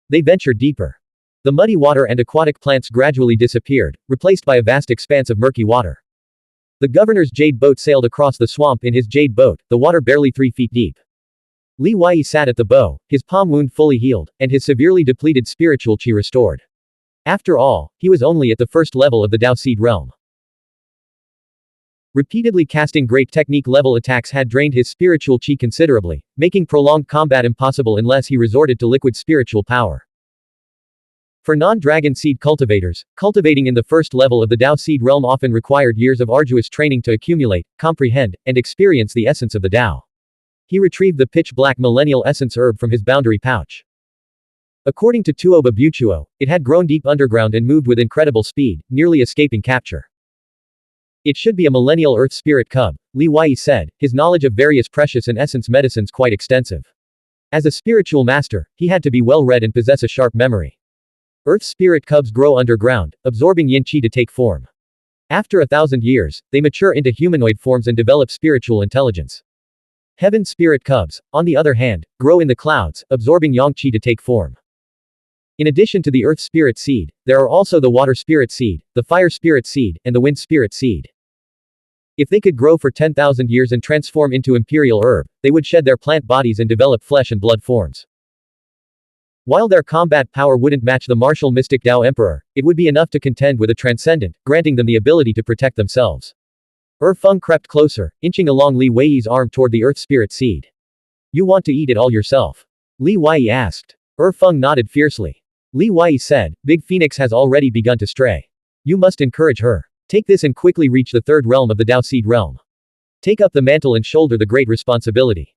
They ventured deeper. The muddy water and aquatic plants gradually disappeared, replaced by a vast expanse of murky water. The governor's jade boat sailed across the swamp in his jade boat, the water barely 3 feet deep. Li Wei sat at the bow, his palm wound fully healed, and his severely depleted spiritual chi restored. After all, he was only at the first level of the Dao Seed realm. Repeatedly casting great technique-level attacks had drained his spiritual chi considerably, making prolonged combat impossible unless he resorted to liquid spiritual power. For non-dragon seed cultivators, cultivating in the first level of the Dao Seed realm often required years of arduous training to accumulate, comprehend, and experience the essence of the Dao. He retrieved the pitch-black millennial essence herb from his boundary pouch. According to Tuoba Buchuo, it had grown deep underground and moved with incredible speed, nearly escaping capture. It should be a millennial earth spirit cub, Li Wei said, his knowledge of various precious and essence medicines quite extensive. As a spiritual master, he had to be well-read and possess a sharp memory. Earth spirit cubs grow underground, absorbing yin qi to take form. After 1,000 years, they mature into humanoid forms and develop spiritual intelligence. Heaven spirit cubs, on the other hand, grow in the clouds, absorbing yang qi to take form. In addition to the earth spirit seed, there are also the water spirit seed, the fire spirit seed, and the wind spirit seed. If they could grow for 10,000 years and transform into imperial herb, they would shed their plant bodies and develop flesh and blood forms. While their combat power wouldn't match the martial mystic Tao Emperor, it would be enough to contend with a transcendent, granting them the ability to protect themselves. Feng crept closer, inching along Li Wei's arm toward the earth spirit seed. You want to eat it all yourself? Li Wei asked. Feng nodded fiercely. Li Wei said, Big Phoenix has already begun to stray. You must encourage her. Take this and quickly reach the third realm of the Dao Seed realm. Take up the mantle and shoulder the great responsibility.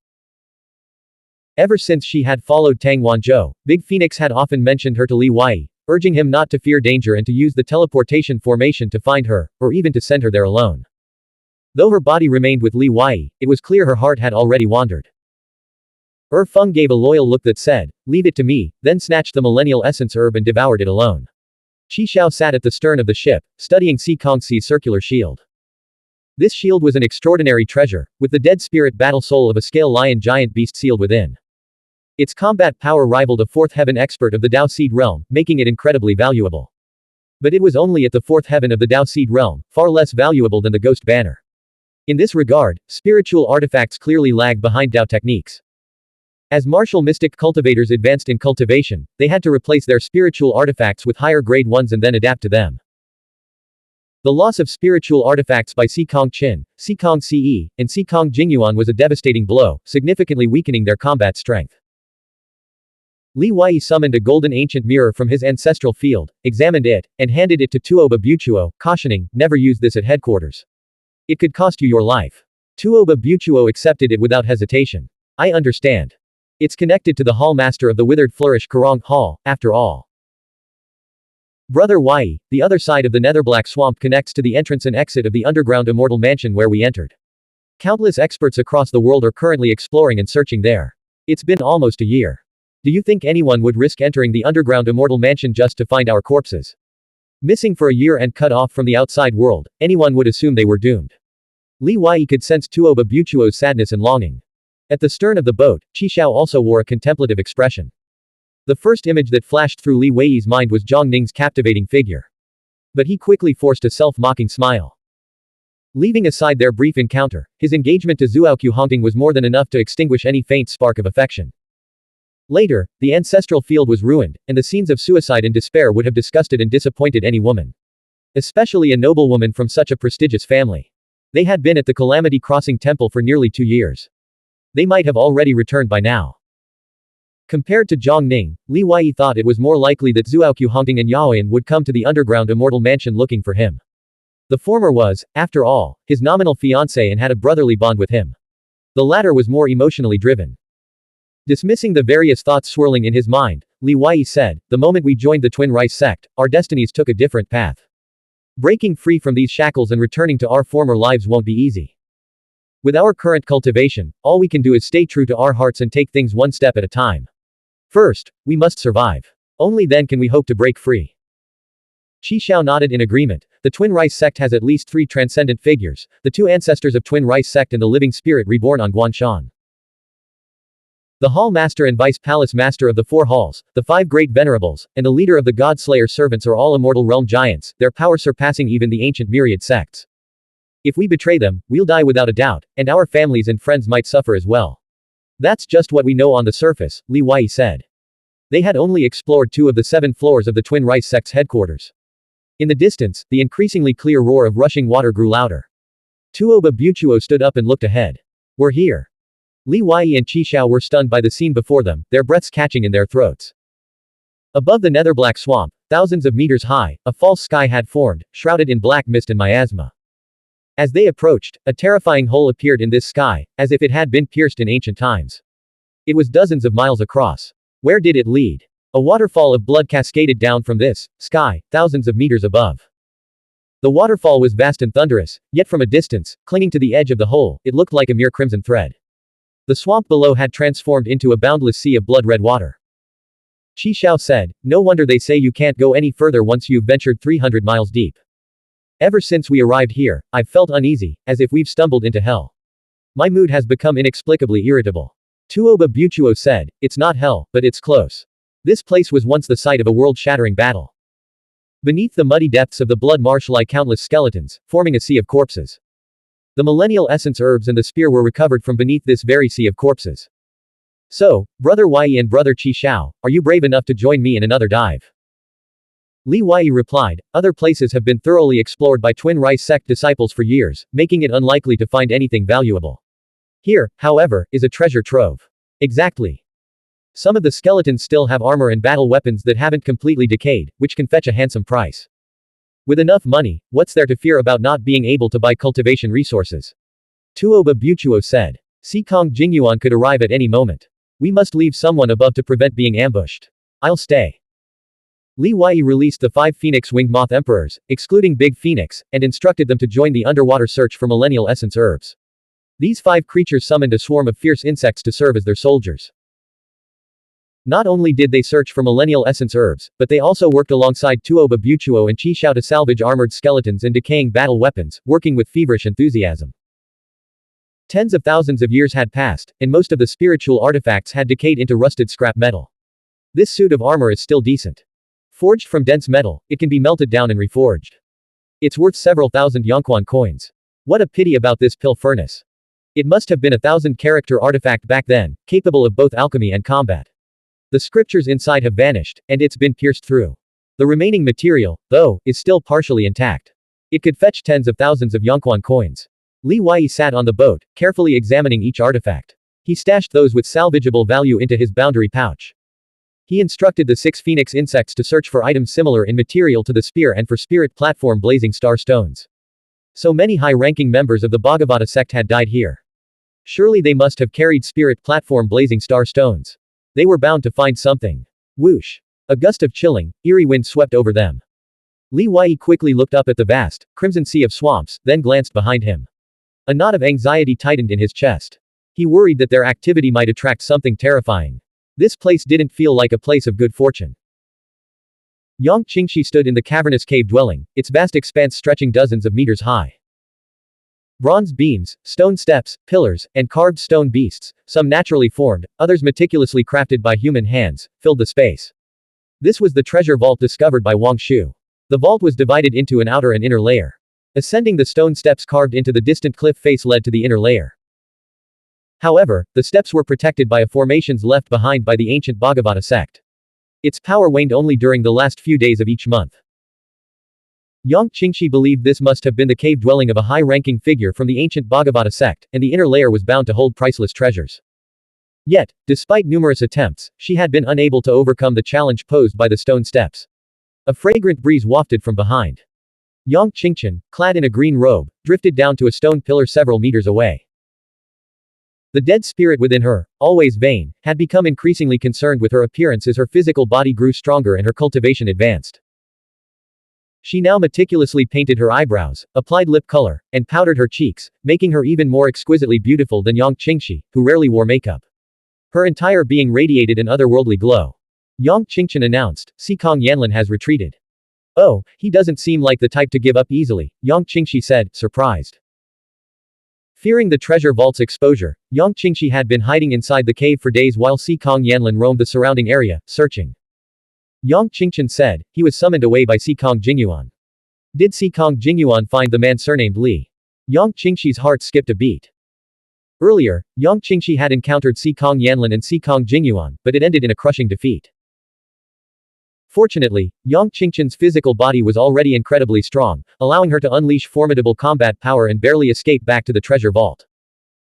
Ever since she had followed Tang Wanzhou, Big Phoenix had often mentioned her to Li Wei, urging him not to fear danger and to use the teleportation formation to find her, or even to send her there alone. Though her body remained with Li Wei, it was clear her heart had already wandered. Feng gave a loyal look that said, leave it to me, then snatched the millennial essence herb and devoured it alone. Qi Xiao sat at the stern of the ship, studying Si Kongxi's circular shield. This shield was an extraordinary treasure, with the dead spirit battle soul of a scale lion giant beast sealed within. Its combat power rivaled a fourth heaven expert of the Dao Seed realm, making it incredibly valuable. But it was only at the fourth heaven of the Dao Seed realm, far less valuable than the ghost banner. In this regard, spiritual artifacts clearly lag behind Dao techniques. As martial mystic cultivators advanced in cultivation, they had to replace their spiritual artifacts with higher grade ones and then adapt to them. The loss of spiritual artifacts by Si Kong Qin, Si Kong Ce, and Si Kong Jingyuan was a devastating blow, significantly weakening their combat strength. Li Wei summoned a golden ancient mirror from his ancestral field, examined it, and handed it to Tuoba Buchuo, cautioning, never use this at headquarters. It could cost you your life. Tuoba Buchuo accepted it without hesitation. I understand. It's connected to the hall master of the withered flourish Karong Hall, after all. Brother Wei, the other side of the Netherblack Swamp connects to the entrance and exit of the underground immortal mansion where we entered. Countless experts across the world are currently exploring and searching there. It's been almost a year. Do you think anyone would risk entering the underground immortal mansion just to find our corpses? Missing for a year and cut off from the outside world, anyone would assume they were doomed. Li Wei could sense Tuoba Buchuo's sadness and longing. At the stern of the boat, Qi Xiao also wore a contemplative expression. The first image that flashed through Li Wei's mind was Zhang Ning's captivating figure. But he quickly forced a self-mocking smile. Leaving aside their brief encounter, his engagement to Zhuoqiu Hongting was more than enough to extinguish any faint spark of affection. Later, the ancestral field was ruined, and the scenes of suicide and despair would have disgusted and disappointed any woman. Especially a noblewoman from such a prestigious family. They had been at the Calamity Crossing Temple for nearly 2 years. They might have already returned by now. Compared to Zhang Ning, Li Wei thought it was more likely that Zhuoqiu Hongting and Yaoyan would come to the underground immortal mansion looking for him. The former was, after all, his nominal fiancé and had a brotherly bond with him. The latter was more emotionally driven. Dismissing the various thoughts swirling in his mind, Li Wei said, the moment we joined the Twin Rice sect, our destinies took a different path. Breaking free from these shackles and returning to our former lives won't be easy. With our current cultivation, all we can do is stay true to our hearts and take things one step at a time. First, we must survive. Only then can we hope to break free. Qi Xiao nodded in agreement. The Twin Rice sect has at least 3 transcendent figures, the 2 ancestors of Twin Rice sect and the living spirit reborn on Guanshan. The Hall Master and Vice Palace Master of the 4 Halls, the 5 Great Venerables, and the leader of the God Slayer servants are all immortal realm giants, their power surpassing even the ancient myriad sects. If we betray them, we'll die without a doubt, and our families and friends might suffer as well. That's just what we know on the surface, Li Wei said. They had only explored 2 of the 7 floors of the Twin Rice sect's headquarters. In the distance, the increasingly clear roar of rushing water grew louder. Tuoba Buchuo stood up and looked ahead. We're here. Li Wei and Qi Xiao were stunned by the scene before them, their breaths catching in their throats. Above the Netherblack Swamp, thousands of meters high, a false sky had formed, shrouded in black mist and miasma. As they approached, a terrifying hole appeared in this sky, as if it had been pierced in ancient times. It was dozens of miles across. Where did it lead? A waterfall of blood cascaded down from this sky, thousands of meters above. The waterfall was vast and thunderous, yet from a distance, clinging to the edge of the hole, it looked like a mere crimson thread. The swamp below had transformed into a boundless sea of blood-red water. Qi Xiao said, no wonder they say you can't go any further once you've ventured 300 miles deep. Ever since we arrived here, I've felt uneasy, as if we've stumbled into hell. My mood has become inexplicably irritable. Tuoba Butuo said, it's not hell, but it's close. This place was once the site of a world-shattering battle. Beneath the muddy depths of the blood marsh lie countless skeletons, forming a sea of corpses. The millennial essence herbs and the spear were recovered from beneath this very sea of corpses. So, Brother Wei and Brother Qi Shao, are you brave enough to join me in another dive? Li Wei replied, other places have been thoroughly explored by Twin Rice sect disciples for years, making it unlikely to find anything valuable. Here, however, is a treasure trove. Exactly. Some of the skeletons still have armor and battle weapons that haven't completely decayed, which can fetch a handsome price. With enough money, what's there to fear about not being able to buy cultivation resources? Tuoba Butuo said. Xikong Jingyuan could arrive at any moment. We must leave someone above to prevent being ambushed. I'll stay. Li Wei released the 5 phoenix-winged moth emperors, excluding Big Phoenix, and instructed them to join the underwater search for millennial essence herbs. These 5 creatures summoned a swarm of fierce insects to serve as their soldiers. Not only did they search for millennial essence herbs, but they also worked alongside Tuoba Butuo and Qi Shao to salvage armored skeletons and decaying battle weapons, working with feverish enthusiasm. Tens of thousands of years had passed, and most of the spiritual artifacts had decayed into rusted scrap metal. This suit of armor is still decent. Forged from dense metal, it can be melted down and reforged. It's worth several thousand Xuanhuan coins. What a pity about this pill furnace. It must have been a 1,000-character artifact back then, capable of both alchemy and combat. The scriptures inside have vanished, and it's been pierced through. The remaining material, though, is still partially intact. It could fetch tens of thousands of Xuanhuan coins. Li Wei sat on the boat, carefully examining each artifact. He stashed those with salvageable value into his boundary pouch. He instructed the 6 phoenix insects to search for items similar in material to the spear and for spirit platform blazing star stones. So many high-ranking members of the Bhagavata sect had died here. Surely they must have carried spirit platform blazing star stones. They were bound to find something. Whoosh! A gust of chilling, eerie wind swept over them. Li Wei quickly looked up at the vast, crimson sea of swamps, then glanced behind him. A knot of anxiety tightened in his chest. He worried that their activity might attract something terrifying. This place didn't feel like a place of good fortune. Yang Qingxi stood in the cavernous cave dwelling, its vast expanse stretching dozens of meters high. Bronze beams, stone steps, pillars, and carved stone beasts, some naturally formed, others meticulously crafted by human hands, filled the space. This was the treasure vault discovered by Wang Shu. The vault was divided into an outer and inner layer. Ascending the stone steps carved into the distant cliff face led to the inner layer. However, the steps were protected by formations left behind by the ancient Bhagavata sect. Its power waned only during the last few days of each month. Yang Qingxi believed this must have been the cave dwelling of a high-ranking figure from the ancient Bhagavata sect, and the inner layer was bound to hold priceless treasures. Yet, despite numerous attempts, she had been unable to overcome the challenge posed by the stone steps. A fragrant breeze wafted from behind. Yang Qingchen, clad in a green robe, drifted down to a stone pillar several meters away. The dead spirit within her, always vain, had become increasingly concerned with her appearance as her physical body grew stronger and her cultivation advanced. She now meticulously painted her eyebrows, applied lip color, and powdered her cheeks, making her even more exquisitely beautiful than Yang Qingxi, who rarely wore makeup. Her entire being radiated an otherworldly glow. Yang Qingchen announced, Xikong Yanlin has retreated. Oh, he doesn't seem like the type to give up easily, Yang Qingxi said, surprised. Fearing the treasure vault's exposure, Yang Qingxi had been hiding inside the cave for days while Xikong Yanlin roamed the surrounding area, searching. Yang Qingchen said, he was summoned away by Xikong Jingyuan. Did Xikong Jingyuan find the man surnamed Li? Yang Qingxi's heart skipped a beat. Earlier, Yang Qingxi had encountered Xikong Yanlin and Xikong Jingyuan, but it ended in a crushing defeat. Fortunately, Yang Qingchen's physical body was already incredibly strong, allowing her to unleash formidable combat power and barely escape back to the treasure vault.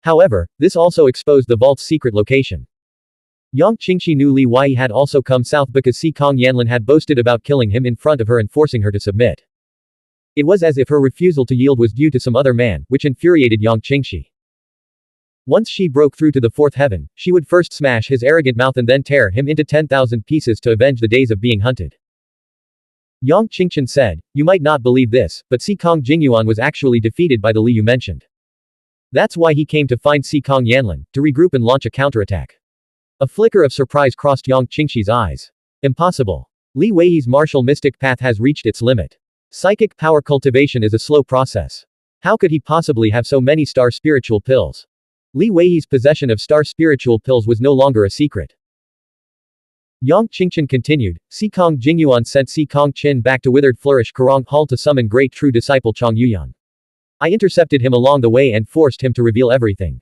However, this also exposed the vault's secret location. Yang Qingxi knew Li Wei had also come south because Xikong Yanlin had boasted about killing him in front of her and forcing her to submit. It was as if her refusal to yield was due to some other man, which infuriated Yang Qingxi. Once she broke through to the 4th heaven, she would first smash his arrogant mouth and then tear him into 10,000 pieces to avenge the days of being hunted. Yang Qingchen said, you might not believe this, but Xikong Jingyuan was actually defeated by the Li you mentioned. That's why he came to find Xikong Yanlin, to regroup and launch a counterattack. A flicker of surprise crossed Yang Qingxi's eyes. Impossible. Li Wei's martial mystic path has reached its limit. Psychic power cultivation is a slow process. How could he possibly have so many star spiritual pills? Li Weiyi's possession of star spiritual pills was no longer a secret. Yang Qingchen continued, Sikong Jingyuan sent Sikong Qin back to Withered Flourish Karong Hall to summon great true disciple Chang Yuyan. I intercepted him along the way and forced him to reveal everything.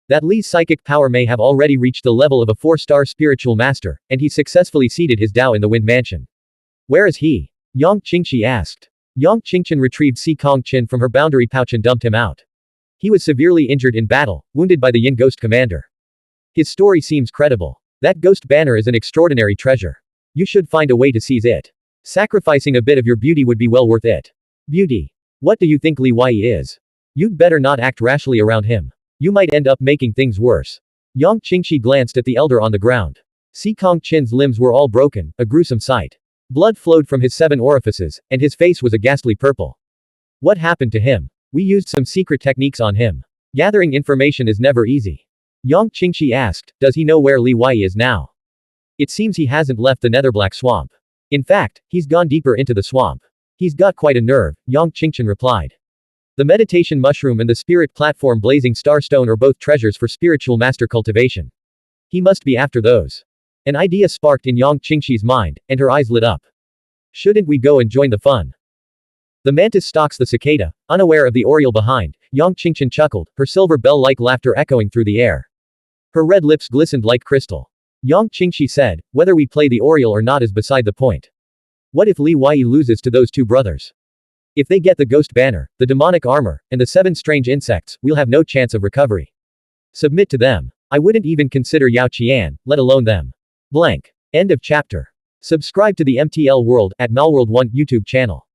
That Li's psychic power may have already reached the level of a 4-star spiritual master, and he successfully seeded his Dao in the Wind Mansion. Where is he? Yang Qingshi asked. Yang Qingchen retrieved Sikong Qin from her boundary pouch and dumped him out. He was severely injured in battle, wounded by the Yin Ghost Commander. His story seems credible. That ghost banner is an extraordinary treasure. You should find a way to seize it. Sacrificing a bit of your beauty would be well worth it. Beauty. What do you think Li Weiyi is? You'd better not act rashly around him. You might end up making things worse. Yang Qingshi glanced at the elder on the ground. Sikong Qin's limbs were all broken, a gruesome sight. Blood flowed from his 7 orifices, and his face was a ghastly purple. What happened to him? We used some secret techniques on him. Gathering information is never easy. Yang Qingshi asked, does he know where Li Weiyi is now? It seems he hasn't left the Netherblack Swamp. In fact, he's gone deeper into the swamp. He's got quite a nerve, Yang Qingchen replied. The meditation mushroom and the spirit platform blazing starstone are both treasures for spiritual master cultivation. He must be after those. An idea sparked in Yang Qingshi's mind, and her eyes lit up. Shouldn't we go and join the fun? The mantis stalks the cicada, unaware of the oriole behind. Yang Qingchen chuckled, her silver bell-like laughter echoing through the air. Her red lips glistened like crystal. Yang Qingshi said, whether we play the oriole or not is beside the point. What if Li Weiyi loses to those 2 brothers? If they get the ghost banner, the demonic armor, and the 7 strange insects, we'll have no chance of recovery. Submit to them. I wouldn't even consider Yao Qian, let alone them. Blank. End of chapter. Subscribe to the MTL World at Malworld 1 YouTube channel.